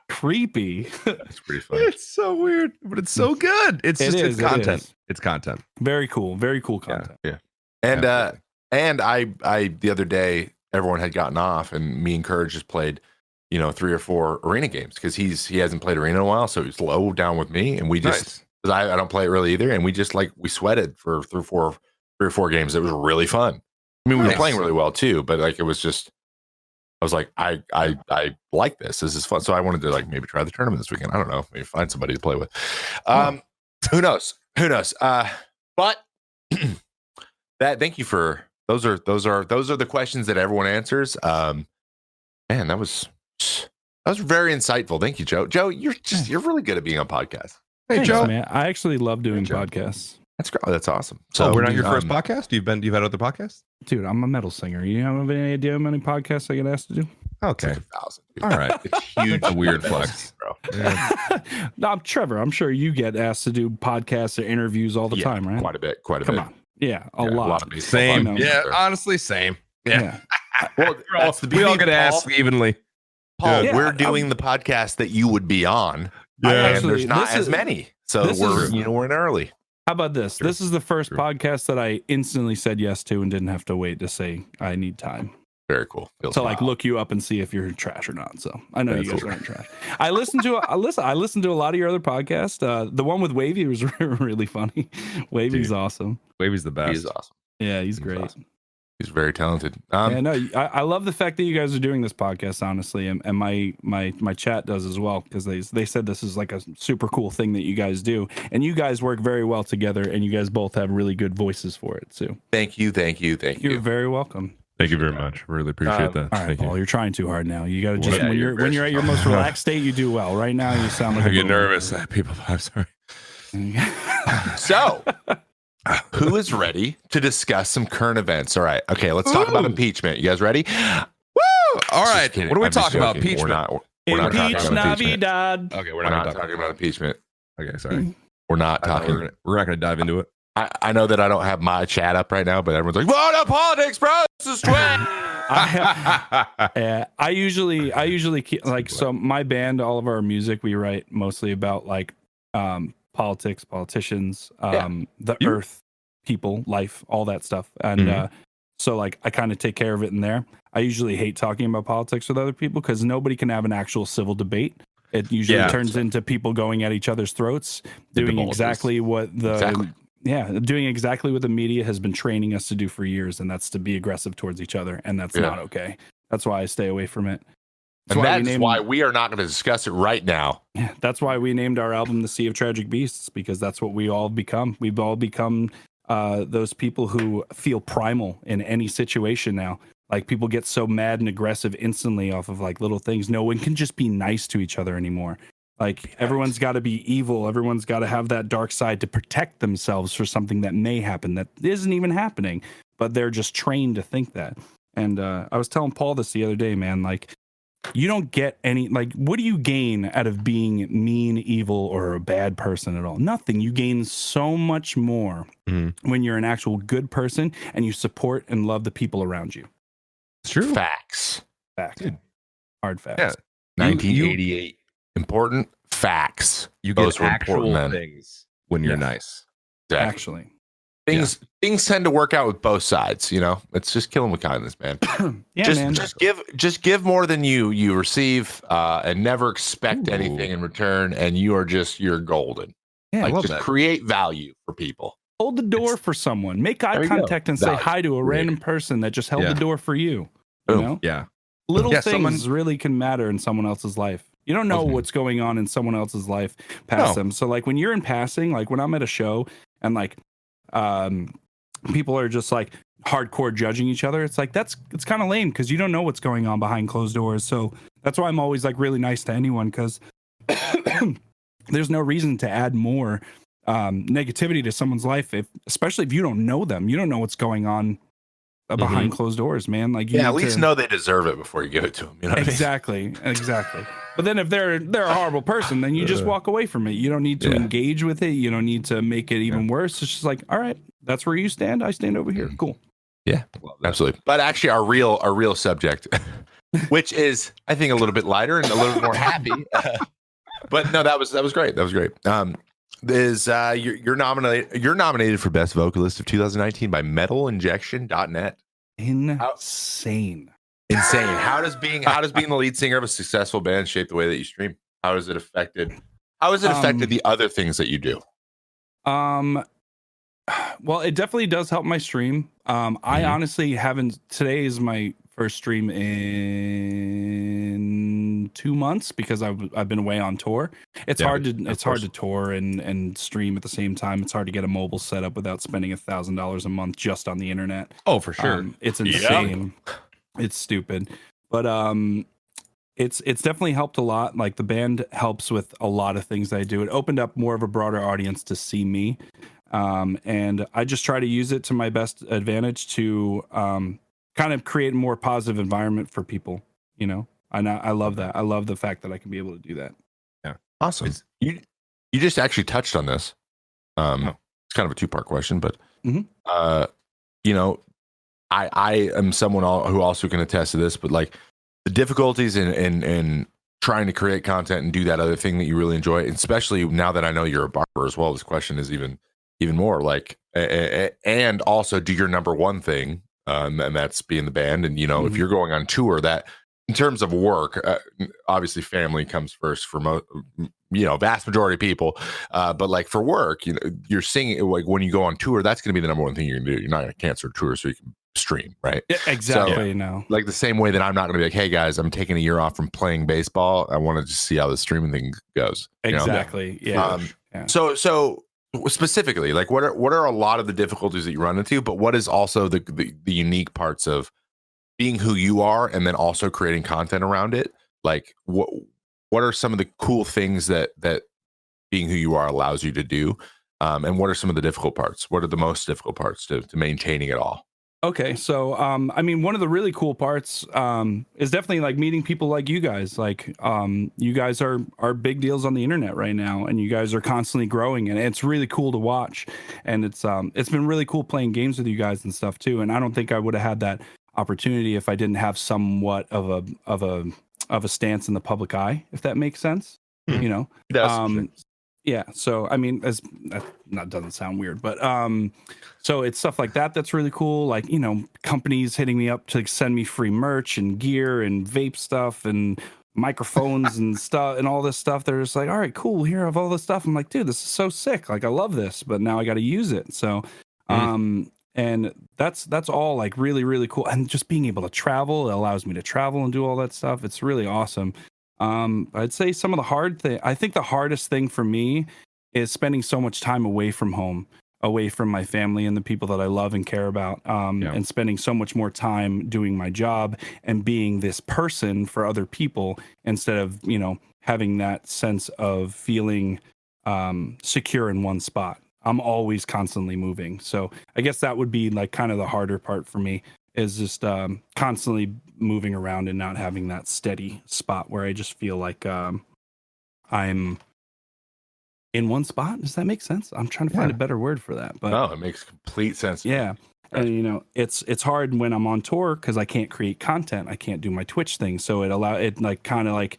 Creepy. It's pretty funny. It's so weird, but it's so good. It's content. It's content. Very cool. Very cool content. Yeah. And I the other day, everyone had gotten off, and me and Courage just played 3 or 4 arena games, because he hasn't played arena in a while, so he's low down with me, and we just because I don't play it really either, and we just we sweated for 3 or 4 games. It was really fun. I mean, we were Nice. playing really well too, but like it was just, I was like, I like this. This is fun. So I wanted to like maybe try the tournament this weekend. I don't know. Maybe find somebody to play with. Who knows? Who knows? But thank you for those are the questions that everyone answers. Man, that was very insightful. Thank you, Joe. Joe, you're really good at being on podcasts. Hey, Thanks, Joe. man. I actually love doing Joe. podcasts. That's awesome. So we're not your first podcast. podcast. You've had other podcasts. Dude, I'm a metal singer. You have any idea how many podcasts I get asked to do? Okay. Like 1,000. Dude. All right. It's huge. A weird flex, bro. No, I'm Trevor. I'm sure you get asked to do podcasts or interviews all the time, right? Quite a bit. Quite a Come bit. on. Yeah, a Yeah, lot. of baseball Same. know. Yeah. Sure. Honestly, same. Yeah. Well, that's the we all beauty, get Paul. asked evenly. Paul, Yeah, we're doing the podcast that you would be on, I and actually- there's not this as is- many. So this we're is- we're in early. How about this? True. This is the first True. podcast that I instantly said yes to and didn't have to wait to say I need time Very cool. Feels to like wow. look you up and see if you're trash or not. So I know That's you guys cool. aren't trash. I listened to I listened to a lot of your other podcasts. The one with Wavy was really funny. Wavy's Dude. awesome. Wavy's the best. He's awesome. Yeah, he's He's great. awesome. He's very talented. Yeah, no, I love the fact that you guys are doing this podcast, honestly, and my chat does as well, because they said this is like a super cool thing that you guys do, and you guys work very well together, and you guys both have really good voices for it too. Thank you. You're very welcome. Thank you very much. Really appreciate that. All right, Thank Paul, you. you're trying too hard now. You got to just Yeah, when you're you're at your most relaxed state, you do well. Right now, you sound like I a get boomer. nervous. People, I'm sorry. So, who is ready to discuss some current events? All right. Okay, let's talk about Ooh. impeachment. You guys ready? Woo! All Just right. kidding. What are we I'm just talking about? joking. Impeachment. We're not talking Impeach about impeachment. Navidad. Okay, We're not talking about impeachment. Okay, sorry. We're not talking. We're not going to dive into it. I know that I don't have my chat up right now, but everyone's like, "What up, politics, bro? This is twin." I usually keep, like, so my band, all of our music, we write mostly about like politics, politicians, the You- earth, people, life, all that stuff. And so like I kind of take care of it in there. I usually hate talking about politics with other people because nobody can have an actual civil debate. It usually Yeah. turns into people going at each other's throats, doing divulges. exactly what the Exactly. doing exactly what the media has been training us to do for years, and that's to be aggressive towards each other, and that's Yeah. not okay. That's why I stay away from it. And we that's named- why we are not going to discuss it right now. That's why we named our album "The Sea of Tragic Beasts," because that's what we all become. We've all become those people who feel primal in any situation now. Like, people get so mad and aggressive instantly off of like little things. No one can just be nice to each other anymore. Like, everyone's got to be evil. Everyone's got to have that dark side to protect themselves for something that may happen that isn't even happening, but they're just trained to think that. And I was telling Paul this the other day, man, like, you don't get any, like, what do you gain out of being mean, evil, or a bad person at all? Nothing. You gain so much more when you're an actual good person and you support and love the people around you. It's true. Facts. Fact. Dude. Hard facts. Yeah. 1988. Important facts. You Those get were actual important then. things when you're Yeah. nice. Exactly. Actually. Things tend to work out with both sides. You know, it's just killing with kindness, man. Yeah, just man. just give more than you receive, and never expect Ooh. anything in return. And you're golden. Yeah, Like, love just that. create value for people. hold the door for someone. Make eye There you go. contact and say Value. hi to a random person that just held Yeah. the door for you. You Boom. know? Yeah. Little Yeah, things really can matter in someone else's life. You don't know Mhm. what's going on in someone else's life past No. them. So like when you're in passing, like when I'm at a show and like people are just like hardcore judging each other, it's like it's kind of lame because you don't know what's going on behind closed doors. So that's why I'm always like really nice to anyone, because there's no reason to add more negativity to someone's life, especially if you don't know them. You don't know what's going on behind closed doors, man. Like, you Yeah, at need least to- know they deserve it before you give it to them. You know what Exactly. But then if they're a horrible person, then you just walk away from it. You don't need to Yeah. engage with it. You don't need to make it even worse. It's just like, all right, that's where you stand. I stand over here. Cool. I mean? Absolutely. But actually, our real subject, which is, I think, a little bit lighter and a little bit more happy. But no, that was great. That was great. Is you're nominated for Best Vocalist of 2019 by metalinjection.net. Insane. Insane. How does being the lead singer of a successful band shape the way that you stream? How has it affected the other things that you do? well, it definitely does help my stream. I honestly haven't. Today is my first stream in 2 months because I've been away on tour. It's hard to tour and stream at the same time. It's hard to get a mobile setup without spending $1,000 a month just on the internet. Oh, for sure. It's insane. It's stupid, but it's definitely helped a lot. Like the band helps with a lot of things that I do. It opened up more of a broader audience to see me. And I just try to use it to my best advantage to kind of create a more positive environment for people, you know. And I love that. I love the fact that I can be able to do that. Yeah, awesome. You just actually touched on this. It's kind of a two-part question, but you know, I am someone who also can attest to this, but like the difficulties in trying to create content and do that other thing that you really enjoy, especially now that I know you're a barber as well. This question is even more like, and also do your number one thing, and that's being the band. And you know, if you're going on tour, that in terms of work, obviously family comes first for vast majority of people. But like for work, you know, you're singing, like when you go on tour, that's going to be the number one thing you're going to do. You're not going to cancel a tour so you can stream, right? Yeah, exactly. So, no, like the same way that I'm not going to be like, hey guys, I'm taking a year off from playing baseball. I want to just see how the streaming thing goes. Exactly. You know? Yeah. So specifically, like what are a lot of the difficulties that you run into, but what is also the unique parts of being who you are and then also creating content around it? Like what are some of the cool things that being who you are allows you to do? And what are some of the difficult parts? What are the most difficult parts to maintaining it all? Okay, so I mean, one of the really cool parts is definitely like meeting people like you guys. Like, you guys are big deals on the internet right now, and you guys are constantly growing, and it's really cool to watch. And it's been really cool playing games with you guys and stuff too. And I don't think I would have had that opportunity if I didn't have somewhat of a stance in the public eye, if that makes sense. You know, yeah. So I mean, that doesn't sound weird, but so it's stuff like that that's really cool. Like, you know, companies hitting me up to send me free merch and gear and vape stuff and microphones and stuff and all this stuff. They're just like, all right, cool. Here, of all this stuff. I'm like, dude, this is so sick. Like, I love this, but now I got to use it. So, and that's all like really, really cool. And just being able to travel, it allows me to travel and do all that stuff. It's really awesome. I'd say some of I think the hardest thing for me is spending so much time away from home, away from my family and the people that I love and care about, and spending so much more time doing my job and being this person for other people instead of, you know, having that sense of feeling secure in one spot. I'm always constantly moving. So I guess that would be like kind of the harder part for me, is just constantly moving around and not having that steady spot where I just feel like I'm in one spot. Does that make sense? I'm trying to find a better word for that. But no, it makes complete sense. Yeah. And you know, it's hard when I'm on tour because I can't create content. I can't do my Twitch thing. So it like kind of like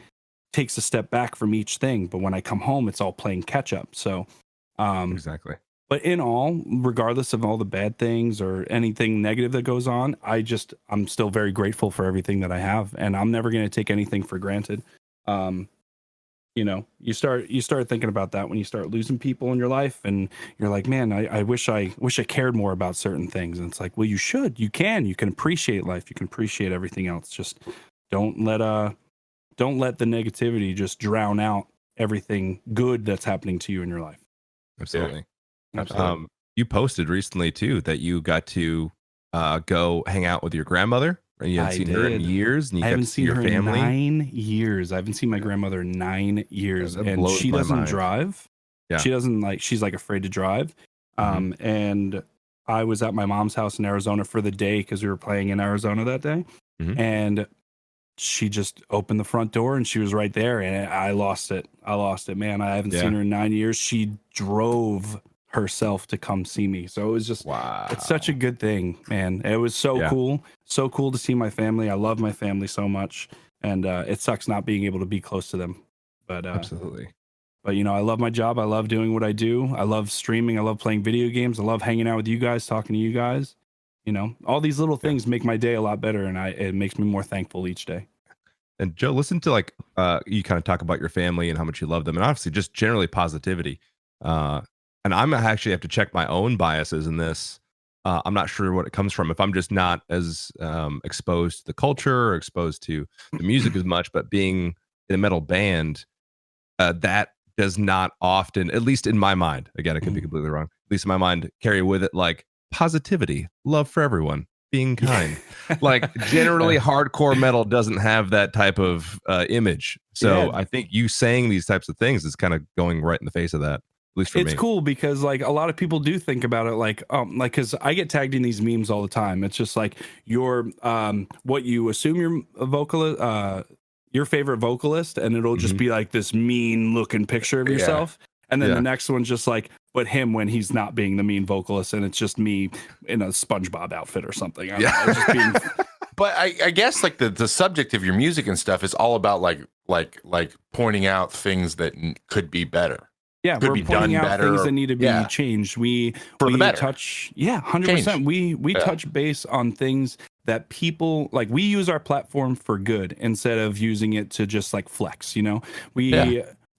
takes a step back from each thing. But when I come home, it's all playing catch up. So exactly. But in all, regardless of all the bad things or anything negative that goes on, I'm still very grateful for everything that I have, and I'm never going to take anything for granted. You know, you start thinking about that when you start losing people in your life, and you're like, man, I wish I cared more about certain things. And it's like, well, you can appreciate life, you can appreciate everything else. Just don't let the negativity just drown out everything good that's happening to you in your life. Absolutely. Yeah. Absolutely. You posted recently too that you got to go hang out with your grandmother. You hadn't seen her in years, and you I haven't got to see seen your her family. in 9 years. I haven't seen my grandmother in 9 years, That and blows she my doesn't mind. drive. Yeah. She doesn't she's like afraid to drive. And I was at my mom's house in Arizona for the day because we were playing in Arizona that day, and she just opened the front door and she was right there, and I lost it, man. I haven't seen her in 9 years. She drove herself to come see me, so it was just it's such a good thing, man. It was so cool to see my family. I love my family so much, and it sucks not being able to be close to them, but Absolutely. But you know, I love my job. I love doing what I do. I love streaming. I love playing video games. I love hanging out with you guys, talking to you guys. You know, all these little things make my day a lot better, and it makes me more thankful each day. And Joe, listen to like you kind of talk about your family and how much you love them, and obviously just generally positivity. and I'm actually have to check my own biases in this. I'm not sure what it comes from. If I'm just not as exposed to the culture or exposed to the music as much, but being in a metal band, that does not often, at least in my mind, again, I could be completely wrong, at least in my mind, carry with it like positivity, love for everyone, being kind. Like generally hardcore metal doesn't have that type of image. So I think you saying these types of things is kind of going right in the face of that. At least for me. It's cool because like a lot of people do think about it like because I get tagged in these memes all the time. It's just like your what you assume your vocalist your favorite vocalist, and it'll just be like this mean looking picture of yourself. And then the next one's just like, but him when he's not being the mean vocalist, and it's just me in a SpongeBob outfit or something. I don't know, just being... But I guess like the subject of your music and stuff is all about like pointing out things that could be better. Yeah, could we're be pointing done out better. things that need to be changed. We For the better. touch 100%. We touch base on things that people like. We use our platform for good instead of using it to just like flex, you know.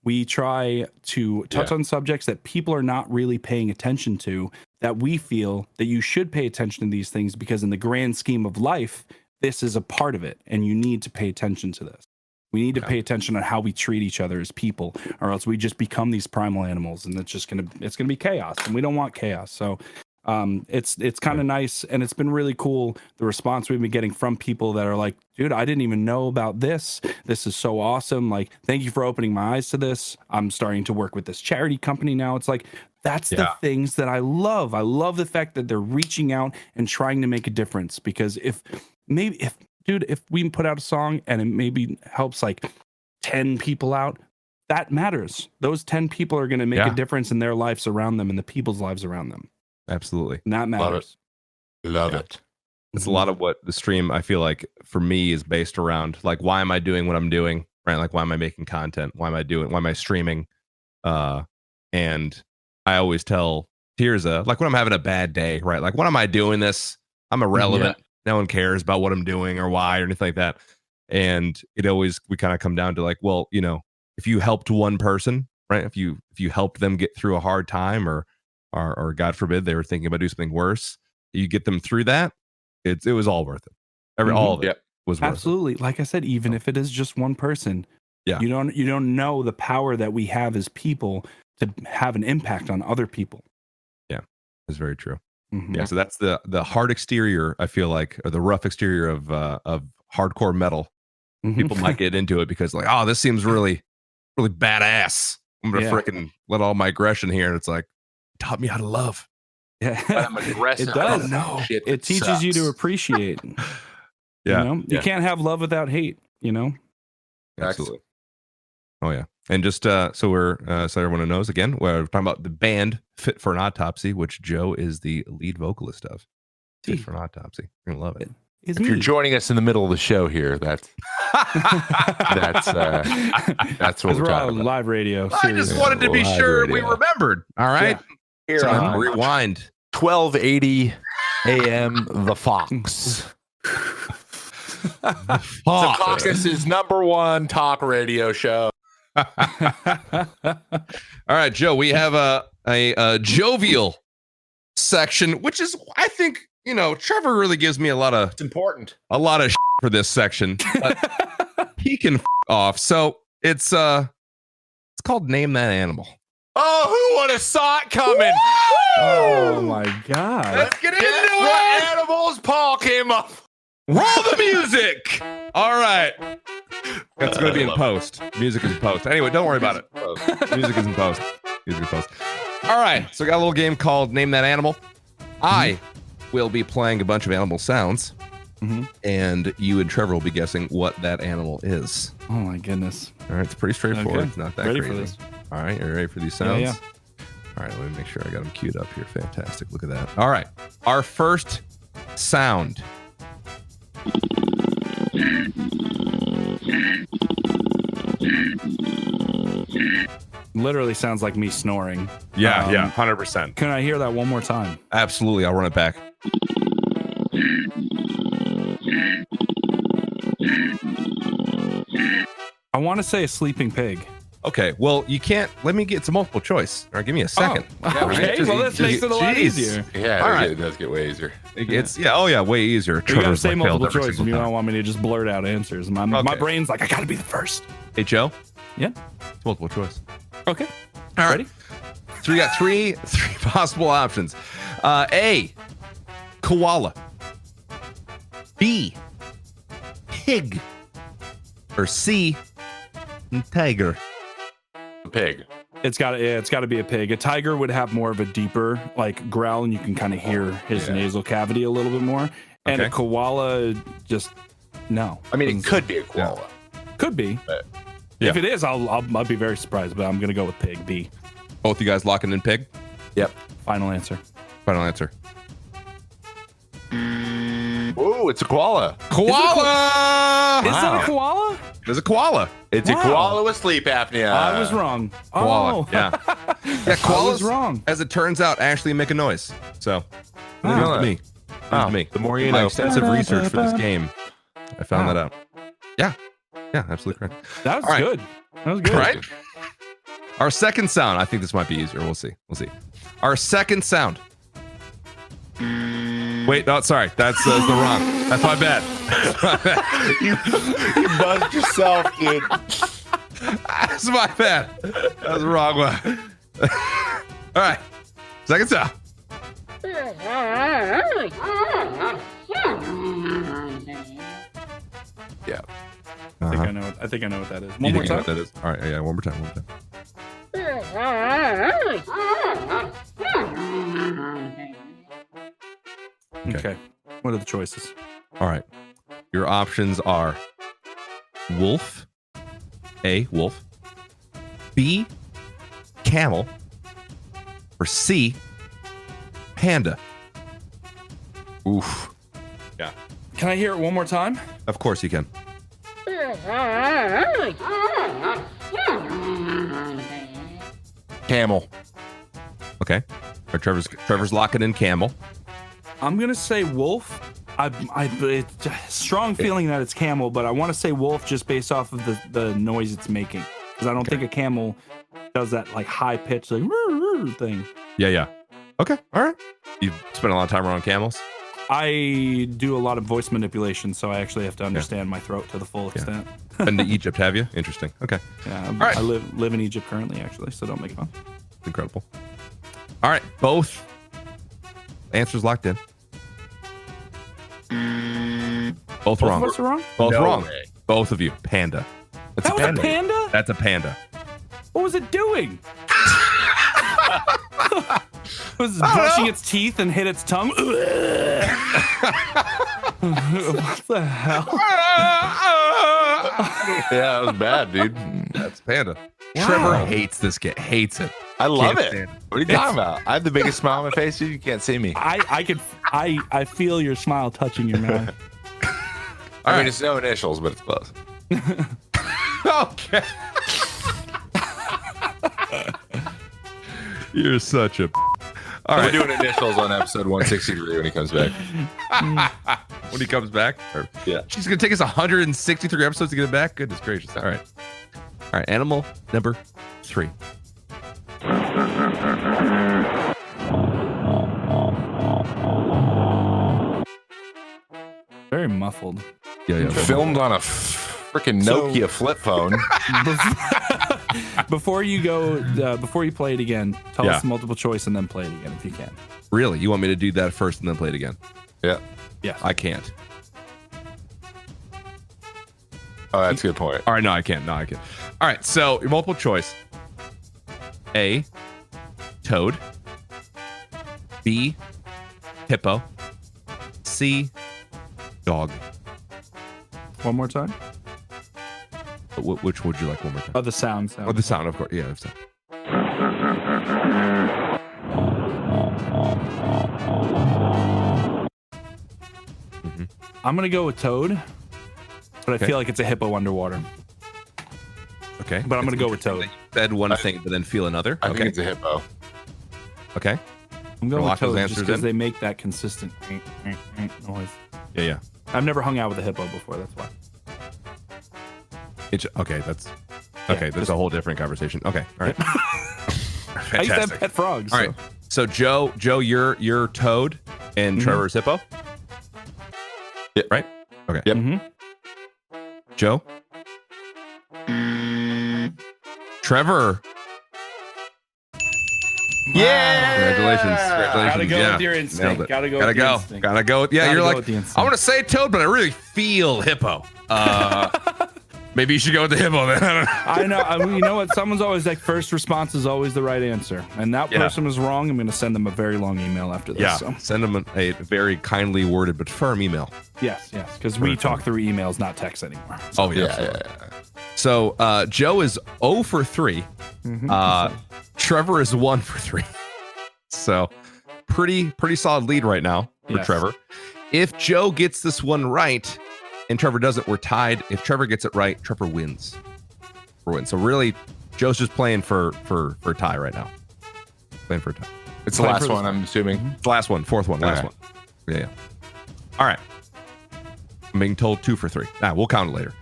We try to touch on subjects that people are not really paying attention to, that we feel that you should pay attention to these things because in the grand scheme of life, this is a part of it and you need to pay attention to this. We need to pay attention on how we treat each other as people, or else we just become these primal animals, and it's gonna be chaos, and we don't want chaos. So it's kind of nice, and it's been really cool the response we've been getting from people that are like, dude, I didn't even know about this. This is so awesome. Like, thank you for opening my eyes to this. I'm starting to work with this charity company now. It's like that's the things that I love. I love the fact that they're reaching out and trying to make a difference, because if we put out a song and it maybe helps like 10 people out, that matters. Those 10 people are going to make a difference in their lives around them and the people's lives around them. Absolutely. And that matters. Love it. It's a lot of what the stream, I feel like, for me, is based around like, why am I doing what I'm doing? Right? Like, why am I making content? Why am I streaming? And I always tell Tirza, like when I'm having a bad day, right? Like, when am I doing this? I'm irrelevant. No one cares about what I'm doing or why or anything like that. And we kind of come down to like, well, you know, if you helped one person, right? If you helped them get through a hard time, or God forbid they were thinking about doing something worse, you get them through that. It was all worth it. All of it was worth absolutely. Like I said, even if it is just one person, you don't know the power that we have as people to have an impact on other people. Yeah, it's very true. Yeah, so that's the hard exterior, I feel like, or the rough exterior of hardcore metal. People might get into it because like, oh, this seems really, really badass. I'm gonna freaking let all my aggression here, and it's like, taught me how to love. Yeah, but I'm aggressive. It does. It teaches sucks. you to appreciate. You know? You can't have love without hate. You know, absolutely. Oh yeah. And just so everyone knows, again, we're talking about the band Fit for an Autopsy, which Joe is the lead vocalist of. Fit for an Autopsy. You're gonna love it. If you're joining us in the middle of the show here, that's what we're talking about. Live radio. I just wanted to be sure we remembered. All right. Here so on rewind. 1280 AM The Fox. The Caucus's #1 talk radio show. All right, Joe, we have a jovial section, which is, I think, you know, Trevor really gives me it's important. a lot of for this section. He can off. So it's called Name That Animal. Oh, who would have saw it coming? Oh my God. Let's get into What it. animals Paul came up? Roll the music. All right. That's going to be in post. Music is in post. Anyway, don't worry about it. Music is in post. All right. So we got a little game called Name That Animal. I will be playing a bunch of animal sounds, and you and Trevor will be guessing what that animal is. Oh my goodness. All right. It's pretty straightforward. Okay. It's not that Ready crazy. for this. All right. Are you ready for these sounds? Yeah. All right. Let me make sure I got them queued up here. Fantastic. Look at that. All right. Our first sound. Literally sounds like me snoring. Yeah, 100%. Can I hear that one more time? Absolutely. I'll run it back. I want to say a sleeping pig. Okay, well, you can't. Let me get some multiple choice. All right, give me a second. Oh, okay, well, this makes it a lot easier. Yeah, All right. it does get way easier. It's way easier. You gotta Trevor's say like multiple failed every choice if single you time. don't want me to just blurt out answers. My Okay. brain's like, I gotta be the first. Hey, Joe, Yeah. it's multiple choice. Okay. All right. Ready? So we got three possible options. A, koala. B, pig. Or C, tiger. Pig. It's got to be a pig. A tiger would have more of a deeper like growl, and you can kind of hear his nasal cavity a little bit more. And a Okay. koala, just no. I mean, it could be a koala. Could be. But- If it is, I'll be very surprised. But I'm gonna go with pig. B. Both you guys locking in pig? Yep. Final answer. Final answer. Ooh, it's a koala. Koala! Is that a koala? There's a koala. It's a Wow. koala with sleep apnea. I was wrong. Koala. Oh, Yeah. Yeah, I was koalas, wrong. as it turns out, actually make a noise. So, Wow. news to me. News Wow. to me. The more you My know. extensive research for this game, I found that out. Yeah. Yeah, absolutely correct. That was All right. good. That was good. Right? Our second sound, I think this might be easier. We'll see. Our second sound. Wait, no, sorry. That's the wrong. That's my bad. You buzzed yourself, dude. That's my bad. That's the wrong one. All right. Second sound. Yeah. I think I know what that is. One You more think you know time. what that is? All right. Yeah. One more time. Okay. What are the choices? All right. Your options are wolf. A, wolf. B, camel. Or C, panda. Oof. Yeah. Can I hear it one more time? Of course you can. Camel. Okay. All right, Trevor's locking in camel. I'm gonna say wolf. It's a strong feeling that it's camel, but I want to say wolf just based off of the noise it's making, because I don't think a camel does that like high pitch like thing. Yeah. Okay. All right. You spent a lot of time around camels? I do a lot of voice manipulation, so I actually have to understand my throat to the full extent. Been to Egypt, have you? Interesting. Okay. Yeah, right. I live in Egypt currently, actually, so don't make fun. Incredible. All right. Both answers locked in. Both Both wrong. of us are wrong? Both No wrong. way. Both of you. Panda. That's That was a panda? That's a panda. What was it doing? Was it brushing its teeth and hit its tongue? What the hell? Yeah, that was bad, dude. That's panda. Wow. Trevor hates this game. Hates it. I love Can't it. stand What are you talking about? I have the biggest smile on my face, dude. You can't see me. I feel your smile touching your mouth. I mean, it's no initials, but it's close. Okay. You're such a. All We're right. doing initials on episode 163 when he comes back. When he comes back. Or- Yeah. She's gonna take us 163 episodes to get it back. Goodness gracious. All right. All right. Animal number 3. Very muffled. Yeah. Filmed on a freaking Nokia flip phone. Before you play it again, tell us the multiple choice and then play it again if you can. Really? You want me to do that first and then play it again? Yeah. Yes. I can't. Oh, that's a good point. All right. No, I can't. All right. So your multiple choice. A, toad. B, hippo. C, dog. One more time. Which would you like one more time? Oh, the sound. Oh, the sound, of course. Yeah, the sound. I'm gonna go with toad, but Okay. I feel like it's a hippo underwater. Okay. But I'm gonna go with toad. You said one thing, but then feel another. I think Okay. it's a hippo. Okay. I'm going Lock with those toad just answers because in? they make that consistent noise. Yeah. I've never hung out with a hippo before. That's why. Okay. That's Okay, there's a whole different conversation. Okay, all right. I used to have Fantastic. pet frogs. All right. So Joe, you're Toad, and Trevor's Hippo. Yeah. Right. Okay. Yep. Mm-hmm. Joe. Trevor. Yeah. Congratulations. Gotta go Yeah. with your Nailed instinct. it. Gotta go. Gotta with the go. instinct. Gotta go. Yeah, Gotta you're go like, with the instinct. I want to say Toad, but I really feel Hippo. Maybe you should go with the Hippo then. I don't know. I know. You know what? Someone's always like, first response is always the right answer, and that person was wrong. I'm going to send them a very long email after this. Yeah. So. Send them a very kindly worded but firm email. Yes, because we talk through emails, not text anymore. Oh yeah. So Joe is 0 for 3. Trevor is 1 for 3. So pretty solid lead right now for Trevor. If Joe gets this one right and Trevor doesn't, we're tied. If Trevor gets it right, Trevor wins. So really, Joe's just playing for a tie right now. Playing for a tie. It's the last one, I'm assuming. It's the last one, fourth one, last one. Yeah. All right. I'm being told 2 for 3. We'll count it later.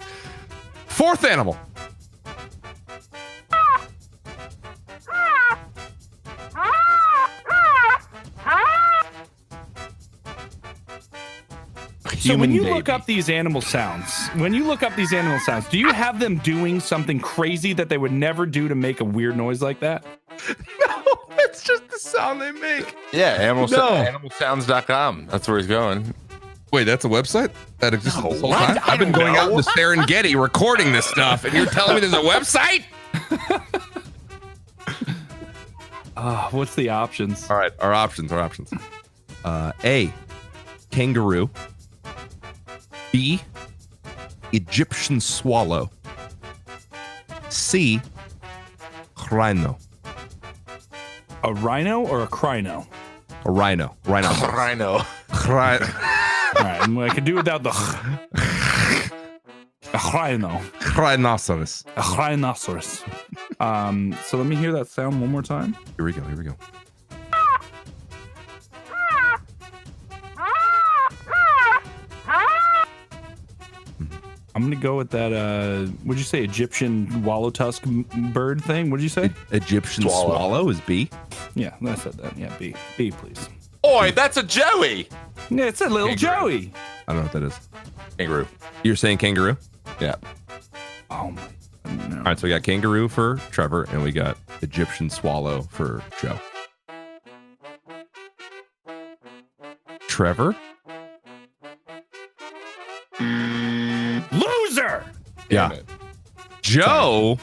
Fourth animal. So when you look up these animal sounds, do you have them doing something crazy that they would never do to make a weird noise like that? No, it's just the sound they make. Yeah, animalsounds.com. That's where he's going. Wait, that's a website that exists this whole time? I've been going out in the Serengeti recording this stuff, and you're telling me there's a website? What's the options? All right, our options. A, kangaroo. B, Egyptian swallow. C, rhino. A rhino or a crino? A rhino. Rhino. Rhino. All right, I could do without the a rhino. Rhinoceros. A rhinoceros. So let me hear that sound one more time. Here we go. I'm gonna go with that. What'd you say? Egyptian wallow tusk bird thing? What'd you say? Egyptian swallow is B. Yeah, I said that. Yeah, B, please. Oi, that's a Joey. Yeah, it's a little Kangaroo. Joey. I don't know what that is. Kangaroo. You're saying kangaroo? Yeah. Oh my. No. All right, so we got kangaroo for Trevor, and we got Egyptian swallow for Joe. Trevor? Loser. Yeah. Joe?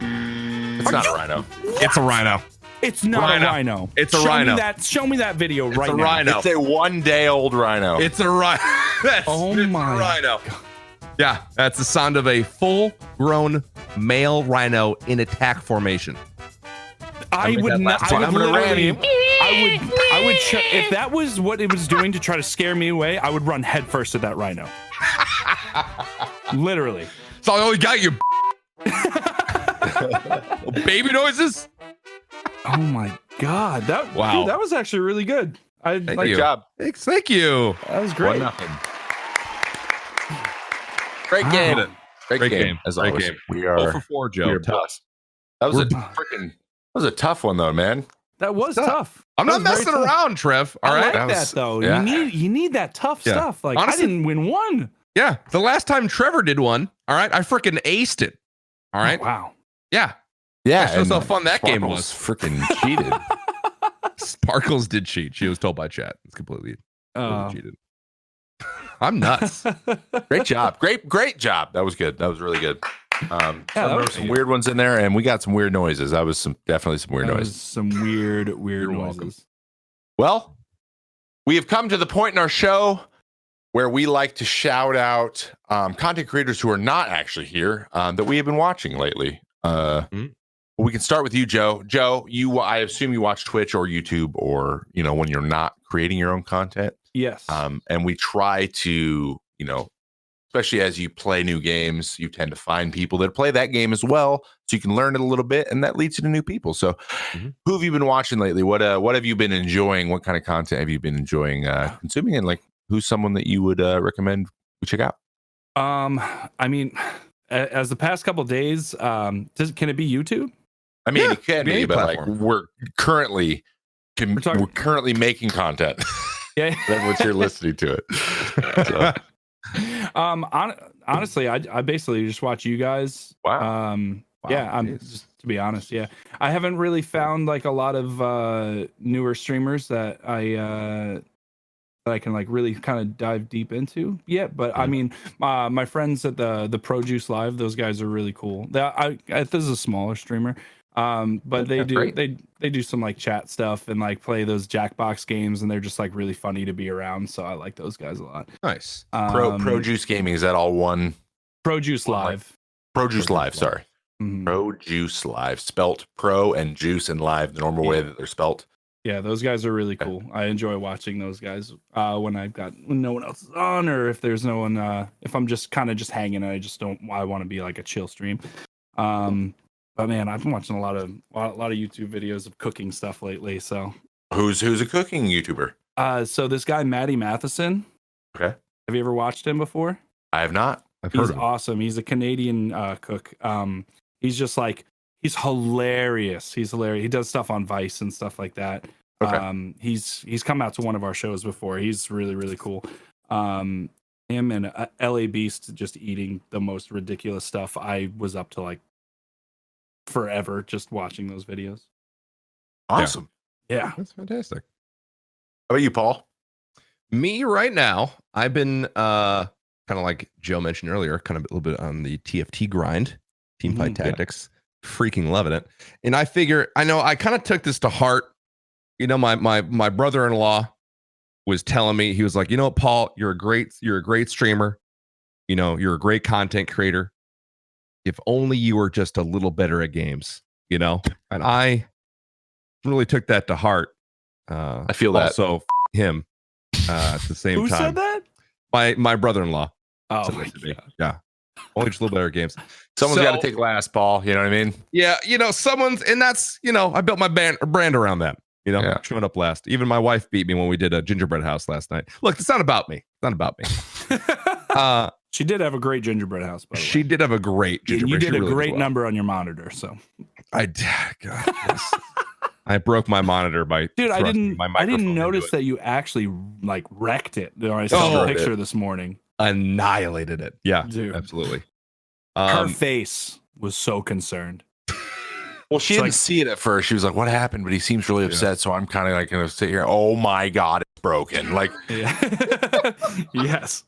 It's not a rhino. It's a rhino. It's not a rhino. It's a rhino. Show me that video right now. It's a rhino. It's a 1-day-old rhino. It's a rhino. It's my a rhino. Yeah, that's the sound of a full-grown male rhino in attack formation. I would not. last time. I would literally. I would. If that was what it was doing to try to scare me away, I would run headfirst at that rhino. Literally. That's all you got, you baby noises. Oh my god! Wow. Dude, that was actually really good. Great job. Thank you. That was great. 1-0. Great game. Great game. As Great always. game. We are 0 for 4, Joe. we are Tough. blessed. That was a tough one though, man. That was tough. I'm not That was messing very tough. around, Trev. All I right. like That that was- though. yeah. You need that tough Yeah. stuff. Like Honestly- I didn't win one. Yeah. The last time Trevor did one, all right, I freaking aced it. All right. Oh, wow. Yeah. Yeah. That's how fun that game was. Freaking cheated. Sparkles did cheat. She was told by chat. It's completely cheated. I'm nuts. Great job. Great job. That was good. That was really good. There were some good. weird ones in there, and we got some weird noises. That was definitely some weird That noises. was some weird You're noises. welcome. Well, we have come to the point in our show where we like to shout out content creators who are not actually here that we have been watching lately. We can start with you, Joe. Joe, I assume you watch Twitch or YouTube, or when you're not creating your own content. Yes. And we try to, especially as you play new games, you tend to find people that play that game as well, so you can learn it a little bit, and that leads you to new people. So, who have you been watching lately? What have you been enjoying? What kind of content have you been enjoying consuming? And who's someone that you would recommend we check out? I mean, as the past couple days, can it be YouTube? I mean, Yeah, it can any be, but like platform. we're currently making content. Yeah. That's what you're listening to it. So, Honestly, I basically just watch you guys. wow. Yeah, I'm jeez. just to be honest. Yeah, I haven't really found like a lot of newer streamers that I can like really kind of dive deep into yet. But I mean, my friends at the Pro Juice Live, those guys are really cool. This is a smaller streamer, but they do great. they do some like chat stuff and like play those Jackbox games, and they're just like really funny to be around. So I like those guys a lot. Nice. Pro Juice Gaming, is that all one? Pro Juice Live. Pro Juice Live, sorry. Mhm. Pro Juice Live, spelt pro and juice and live the normal way that they're spelt. Yeah, those guys are really cool. I enjoy watching those guys when no one else is on, or if there's no one. If I'm just kind of just hanging, I want to be like a chill stream. But man, I've been watching a lot of YouTube videos of cooking stuff lately. So Who's a cooking YouTuber? so this guy Matty Matheson. Okay. Have you ever watched him before? I have not. I've heard He's of him. awesome. He's a Canadian cook. He's just like he's hilarious. He's hilarious. He does stuff on Vice and stuff like that. Okay. He's come out to one of our shows before. He's really, really cool. Him and LA Beast just eating the most ridiculous stuff. I was up to like forever just watching those videos. Awesome. Yeah. That's fantastic. How about you, Paul? Me right now, I've been kind of like Joe mentioned earlier, kind of a little bit on the TFT grind, team fight tactics. Freaking loving it. And I figure, I know I kind of took this to heart. You know, my brother-in-law was telling me, he was like, you know what, Paul, you're a great streamer. You know, you're a great content creator. If only you were just a little better at games, you know? And I really took that to heart. I feel that. Also, him at the same Who time. said that? My brother-in-law. Oh said my that to me. God. Yeah. Only just a little better at games. Someone's So- got to take last, Paul. You know what I mean? Yeah, you know, and that's, you know, I built my brand around that, you know, Yeah. showing up last. Even my wife beat me when we did a gingerbread house last night. Look, it's not about me. It's not about me. She did have a great gingerbread house, by the way. She did have a great And gingerbread. you did She a really great well. number on your monitor, so I did. God, yes. I broke my monitor by dude, I thrusting my didn't microphone into notice it. that you actually like wrecked it. I saw Oh, the picture this morning. Annihilated it. Yeah, Dude. absolutely. Her face was so concerned. Well, she It's didn't like- see it at first. She was like, "What happened?" But he seems really upset. So I'm kind of like going to sit here. Oh my God, it's broken. Like, Yeah. Yes.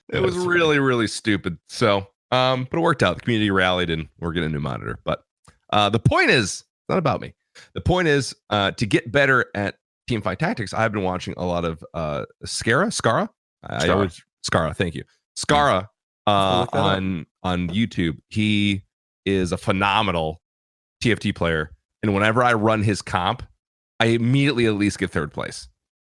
It was really, really stupid. So, but it worked out. The community rallied and we're getting a new monitor. But the point is, it's not about me. The point is to get better at teamfight tactics. I've been watching a lot of Skara. Skara. Thank you. Skara look that up. on YouTube. He is a phenomenal TFT player. And whenever I run his comp, I immediately at least get third place.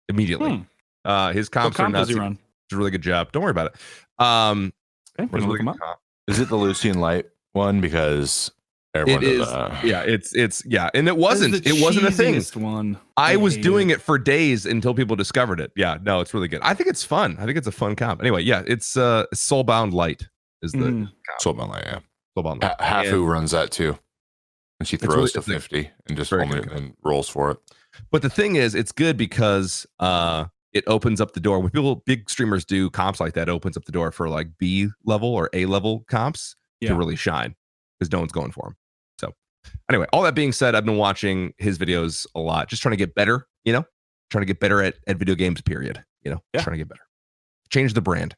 Immediately. His What comps are comp does nuts. he run? It's a really good job. Don't worry about it. Okay, Runs we're a gonna really look him good up. comp. is it the Lucian Light one? Because everyone It does, is. Yeah, it's yeah, and it wasn't a thing. One. I was hate doing it for days until people discovered it. Yeah, no, it's really good. I think it's fun. I think it's a fun comp. Anyway, yeah, it's Soulbound Light is the Mm. comp. Soulbound Light, yeah. Soulbound Light. Hafu runs that too. And she It's throws really- to 50 and just very only good. and rolls for it. But the thing is, it's good because it opens up the door. When big streamers do comps like that, it opens up the door for like B level or A level comps Yeah. to really shine because no one's going for them. So anyway, all that being said, I've been watching his videos a lot, just trying to get better, you know, trying to get better at video games, period. You know, Yeah. trying to get better. Change the brand.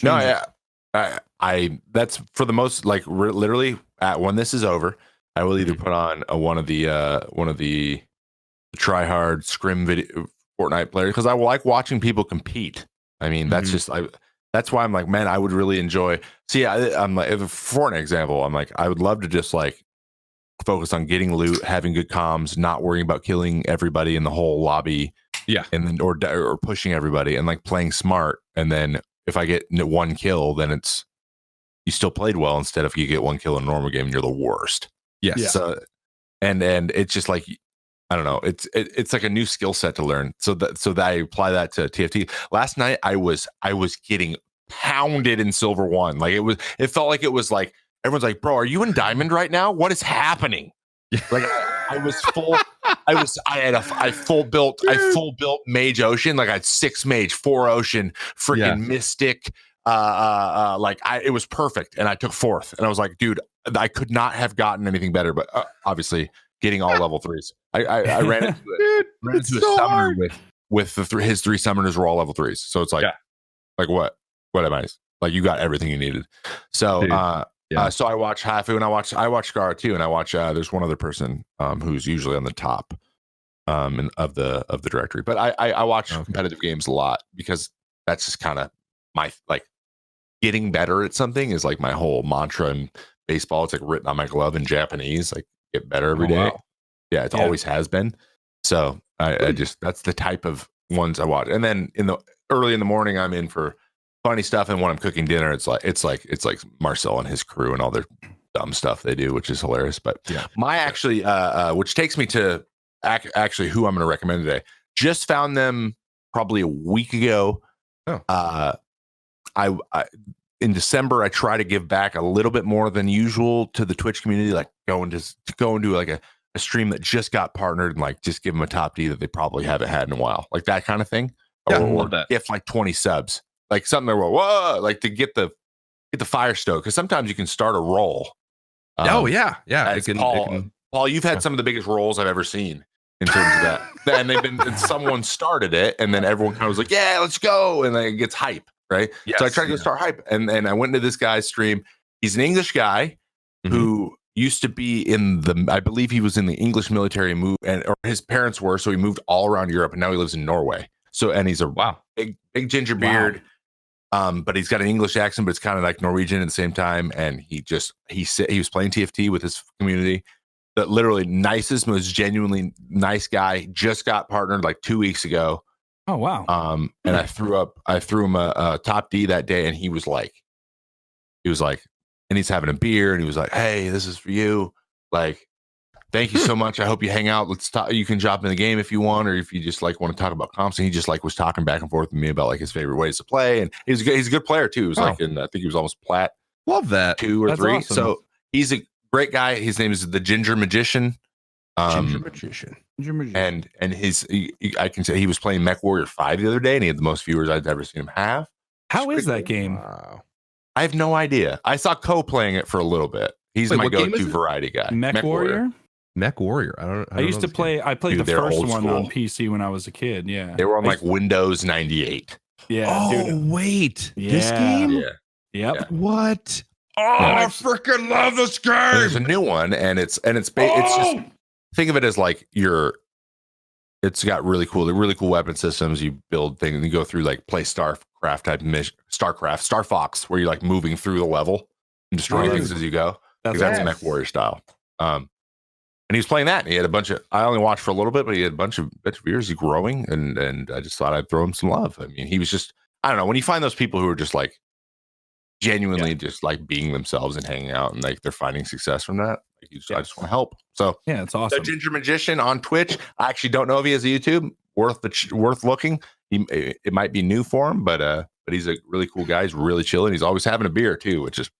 No, Change it. yeah. I that's for the most like literally when this is over, I will either put on one of the try hard scrim video Fortnite players because I like watching people compete. I mean, that's just that's why I'm like, man, I would really enjoy. See, I'm like, for an example, I'm like, I would love to just like focus on getting loot, having good comms, not worrying about killing everybody in the whole lobby. Yeah. And then or pushing everybody and like playing smart. And then if I get one kill, then it's you still played well instead of you get one kill in a normal game and you're the worst. Yes. Yeah. So and it's just like I don't know. It's like a new skill set to learn. So that I apply that to TFT. Last night I was getting pounded in Silver 1. Like it felt like it was like everyone's like, bro, are you in Diamond right now? What is happening? Like I was full. I full built Mage Ocean. Like I had 6 Mage, 4 Ocean, freaking Mystic. It was perfect, and I took 4th, and I was like, dude, I could not have gotten anything better. But obviously, getting all level 3s. I ran into it. Ran into a summoner with his 3 summoners were all level 3s. So it's like, like what am I? Like you got everything you needed. So so I watch Hafu, and I watch Scar too, and I watch there's one other person who's usually on the top of the directory. But I watch competitive games a lot because that's just kind of my like getting better at something is like my whole mantra in baseball. It's like written on my glove in Japanese, like get better every day. Wow. Yeah, it always has been. So I just that's the type of ones I watch. And then early in the morning, I'm in for funny stuff. And when I'm cooking dinner, it's like Marcel and his crew and all their dumb stuff they do, which is hilarious. But my actually, which takes me to actually who I'm going to recommend today. Just found them probably a week ago. I in December, I try to give back a little bit more than usual to the Twitch community, like go into like a stream that just got partnered and like just give them a top D that they probably haven't had in a while, like that kind of thing. Or gift like 20 subs, like something that whoa, like to get the fire stoked, because sometimes you can start a roll. Paul, you've had some of the biggest rolls I've ever seen in terms of that. And they've been someone started it, and then everyone kind of was like, yeah, let's go, and then it gets hype. Right. Yes, so I tried to go start hype. And I went into this guy's stream. He's an English guy who used to be I believe he was in the English military or his parents were. So he moved all around Europe, and now he lives in Norway. So, and he's a big ginger beard. But he's got an English accent, but it's kind of like Norwegian at the same time. And he was playing TFT with his community. The literally nicest, most genuinely nice guy. Just got partnered like 2 weeks ago. Oh wow! And I threw him a top D that day, and he was like, and he's having a beer, and he was like, "Hey, this is for you. Like, thank you so much. I hope you hang out. Let's talk. You can drop in the game if you want, or if you just like want to talk about comps." And he just like was talking back and forth with me about like his favorite ways to play, and he's a good player too. He was like, I think he was almost plat. Love that 2 or That's 3. awesome. So he's a great guy. His name is the Ginger Magician. Ginger Magician. And I can say he was playing Mech Warrior 5 the other day, and he had the most viewers I've ever seen him have. How is that game? Wow. I have no idea. I saw Co playing it for a little bit. He's my go-to variety guy. Mech Warrior? Mech Warrior. I used to play. I played the first one on PC when I was a kid. Yeah, they were on like Windows 98. Yeah. Oh dude. wait, this game? Yeah. Yep. Yeah. What? Oh, I freaking love this game. There's a new one, and it's just think of it as like it's got really cool weapon systems. You build things and you go through like play StarCraft type mission, Star Fox, where you're like moving through the level and destroying things as you go. That's Mech Warrior style. And he was playing that, and he had a bunch of. I only watched for a little bit, but he had a bunch of viewers. He's growing, and I just thought I'd throw him some love. I mean, he was just, I don't know, when you find those people who are just like genuinely just like being themselves and hanging out, and like they're finding success from that. Like I just want to help. So yeah, it's awesome. The Ginger Magician on Twitch. I actually don't know if he has a YouTube. Worth looking. It might be new for him, but he's a really cool guy. He's really chilling. He's always having a beer too, which is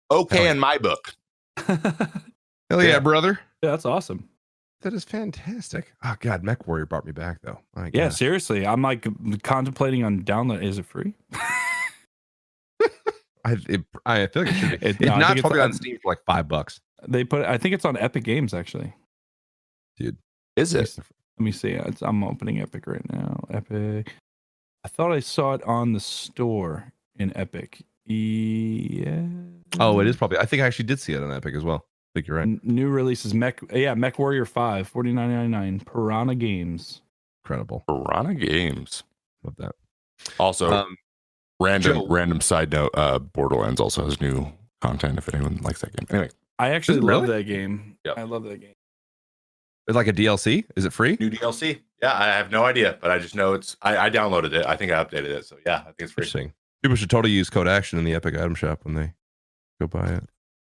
okay in my book. Hell yeah, brother. Yeah, that's awesome. That is fantastic. Oh God, Mech Warrior brought me back though. My yeah, God. seriously, I'm like contemplating on download. Is it free? I feel like it should be. It's No, I not think it's totally on on- Steam for like $5. They put. I think it's on Epic Games actually. Dude. Is it? Let me see. I'm opening Epic right now. Epic. I thought I saw it on the store in Epic. Yeah. Oh, it is probably. I think I actually did see it on Epic as well. I think you're right. New releases Mech Warrior 5, $49.99. Piranha Games. Incredible. Piranha Games. Love that. Also, Joe. random side note, Borderlands also has new content if anyone likes that game. Anyway, I actually Is it love really? that game. Yep. I love that game. It's like a DLC. Is it free? new DLC. Yeah, I have no idea, but I just know I downloaded it. I think I updated it. So yeah, I think it's free. Interesting. People should totally use code ACTION in the Epic item shop when they go buy it.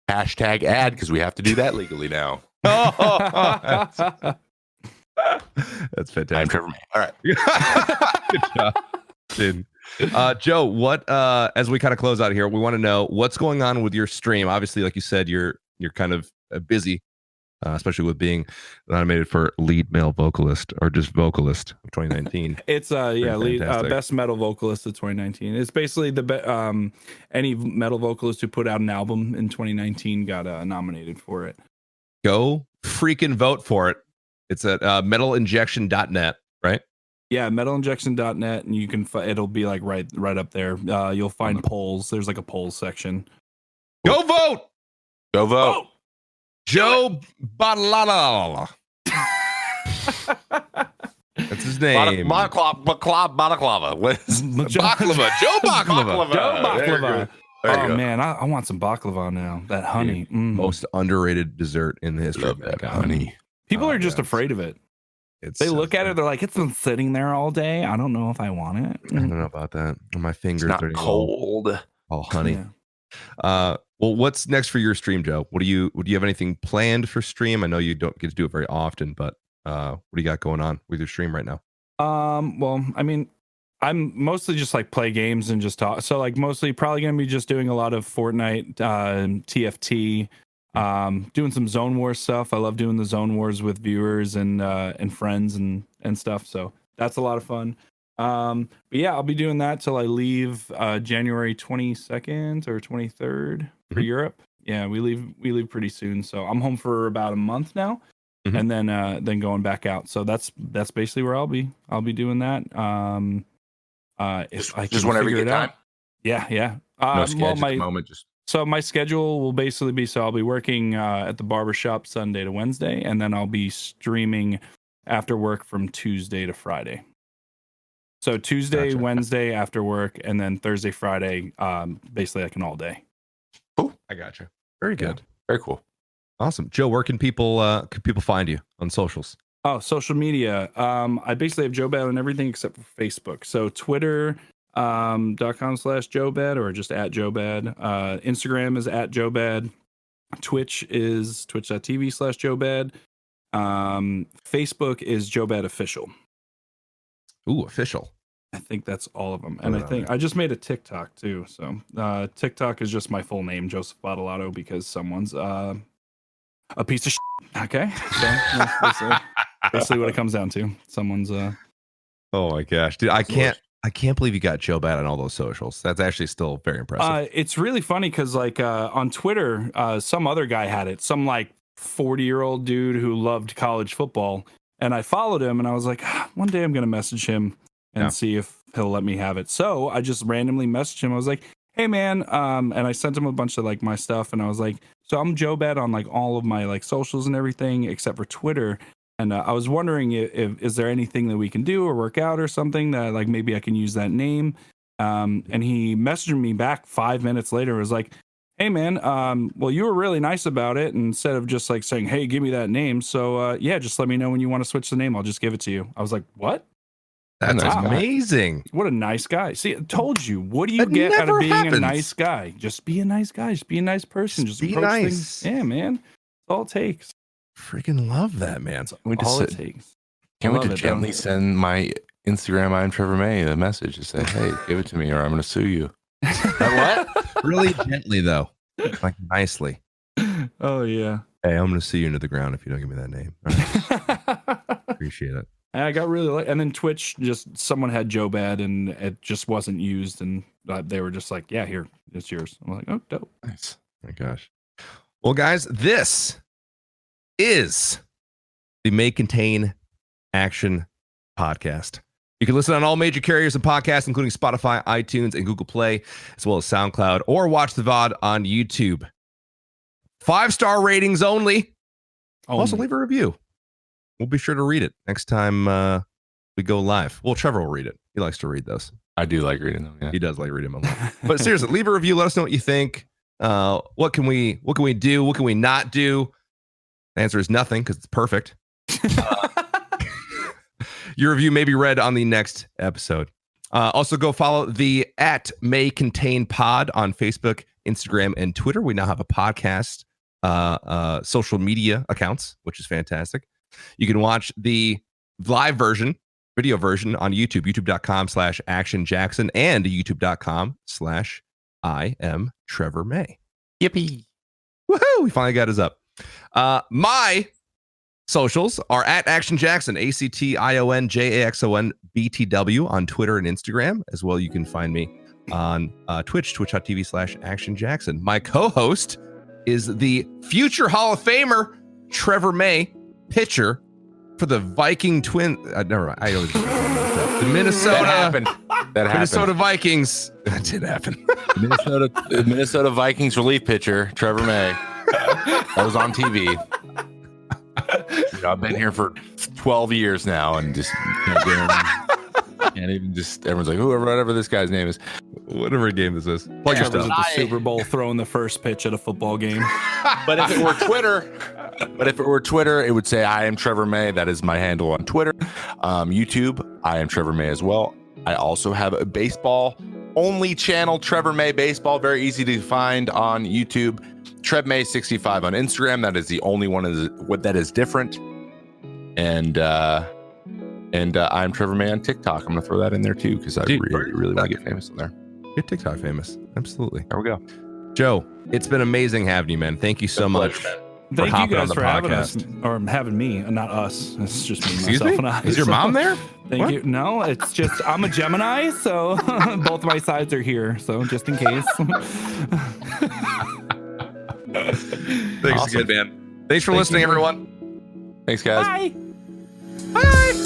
Hashtag ad, because we have to do that legally now. That's I'm fantastic. Trevor May. All right. Good job, dude. Joe, what as we kind of close out here, we want to know what's going on with your stream. Obviously, like you said, you're kind of busy, especially with being nominated for lead male vocalist or just vocalist of 2019. It's best metal vocalist of 2019. It's basically any metal vocalist who put out an album in 2019 got nominated for it. Go freaking vote for it. It's at metalinjection.net, right? Yeah, metalinjection.net, and you can it'll be like right up there. You'll find polls. There's like a polls section. Go vote. Go vote. Joe Badalala. That's his name. Baklava. Joe Baklava. Oh man, I want some baklava now. That honey. Most underrated dessert in the history of that mankind. honey. People are just afraid of it. They look at it, they're like, it's been sitting there all day. I don't know if I want it. I don't know about that. My fingers It's are not cold. all honey. Yeah. Well, what's next for your stream, Joe? Do you have anything planned for stream? I know you don't get to do it very often, but what do you got going on with your stream right now? Well, I mean, I'm mostly just like play games and just talk. So like mostly probably gonna be just doing a lot of Fortnite, TFT, doing some Zone Wars stuff. I love doing the Zone Wars with viewers and friends and stuff. So that's a lot of fun. But yeah, I'll be doing that till I leave January 22nd or 23rd for Europe. Yeah, we leave pretty soon. So I'm home for about a month now, and then going back out. So that's basically where I'll be. I'll be doing that. If I Just can whenever you figure get it time. out. Yeah. No schedule at the moment. Just So my schedule will basically be, so I'll be working at the barbershop Sunday to Wednesday, and then I'll be streaming after work from Tuesday to Friday. So Tuesday, Gotcha. Wednesday after work, and then Thursday, Friday, basically like an all day. cool. I gotcha. Very good. Very cool. Awesome. Joe, where can people find you on socials? Oh, social media. I basically have Joebad on everything except for Facebook. So Twitter, .com/Joebad or just at Joebad. Instagram is at Joebad. Twitch is twitch.tv/Joebad. Facebook is Joebad Official. Ooh, official. I think that's all of them. And I think I just made a TikTok too. So TikTok is just my full name, Joseph Badalato, because someone's a piece of shit. Okay. So that's basically what it comes down to. Someone's Oh my gosh, dude! I can't believe you got Joebad on all those socials. That's actually still very impressive. It's really funny because like on Twitter, some other guy had it, some like 40-year-old dude who loved college football, and I followed him, and I was like, one day I'm gonna message him and see if he'll let me have it. So I just randomly messaged him. I was like, hey man, and I sent him a bunch of like my stuff, and I was like, so I'm Joebad on like all of my like socials and everything except for Twitter. And I was wondering if is there anything that we can do or work out or something that like maybe I can use that name. And he messaged me back 5 minutes later. Was like, hey man, well you were really nice about it. And instead of just like saying, hey, give me that name. So yeah, just let me know when you want to switch the name. I'll just give it to you. I was like, what? That's Wow. amazing. What a nice guy. See, I told you. What do you get out of being a nice guy? Just be a nice guy. Just be a nice person. Just be approach nice. things. Yeah, man. That's all it takes. Freaking love that, man. We just All it said, takes. can we love just it, gently don't send my Instagram, IamTrevorMay, a message to say, hey, give it to me or I'm going to sue you. What? Really gently though, like nicely. Oh yeah. Hey, I'm gonna see you into the ground if you don't give me that name. All right. Appreciate it. I got really and then Twitch, just someone had Joebad and it just wasn't used, and they were just like, yeah, here, it's yours. I'm like, oh, dope. Nice. Oh my gosh. Well, guys, this is the May Contain Action podcast. You can listen on all major carriers of podcasts, including Spotify, iTunes, and Google Play, as well as SoundCloud, or watch the VOD on YouTube. 5-star ratings only. Also, leave a review. We'll be sure to read it next time we go live. Well, Trevor will read it. He likes to read those. I do like reading them. Yeah. He does like reading them a lot. But seriously, leave a review. Let us know what you think. What can we do? What can we not do? The answer is nothing because it's perfect. Your review may be read on the next episode. Also, go follow the @MayContainPod on Facebook, Instagram, and Twitter. We now have a podcast social media accounts, which is fantastic. You can watch the live version video version on YouTube, youtube.com/ActionJaxon and youtube.com/IamTrevorMay. Yippee. Woohoo! We finally got his up. My socials are at ActionJaxon, ActionJaxon BTW on Twitter and Instagram. As well, you can find me on Twitch, twitch.tv/ActionJaxon. My co-host is the future Hall of Famer, Trevor May, pitcher for the Viking Twin. Never mind. I always the Minnesota. That happened. Minnesota Vikings. That did happen. Minnesota Vikings relief pitcher, Trevor May. That was on TV. I've been here for 12 years now and just can't even just, everyone's like, whatever this guy's name is. Whatever game this is. Plug your Trevor's stuff. at the Super Bowl throwing the first pitch at a football game. But if it were Twitter, it would say I am Trevor May. That is my handle on Twitter. YouTube, I am Trevor May as well. I also have a baseball only channel, Trevor May Baseball. Very easy to find on YouTube. Trev May 65 on Instagram. That is the only one that is different. And I'm Trevor May on TikTok. I'm gonna throw that in there too because I really want to get famous on there. Get TikTok famous. Absolutely. There we go. Joe, it's been amazing having you, man. Thank you so much. Thank you hopping on guys the for having us, podcast. or having me, not us. It's just me, Excuse myself, me? and I. Is your mom there? Thank What? you. No, it's just I'm a Gemini, so both my sides are here. So just in case. Thanks Awesome. again, man. Thanks for listening, everyone. Thanks, guys. Bye. Bye.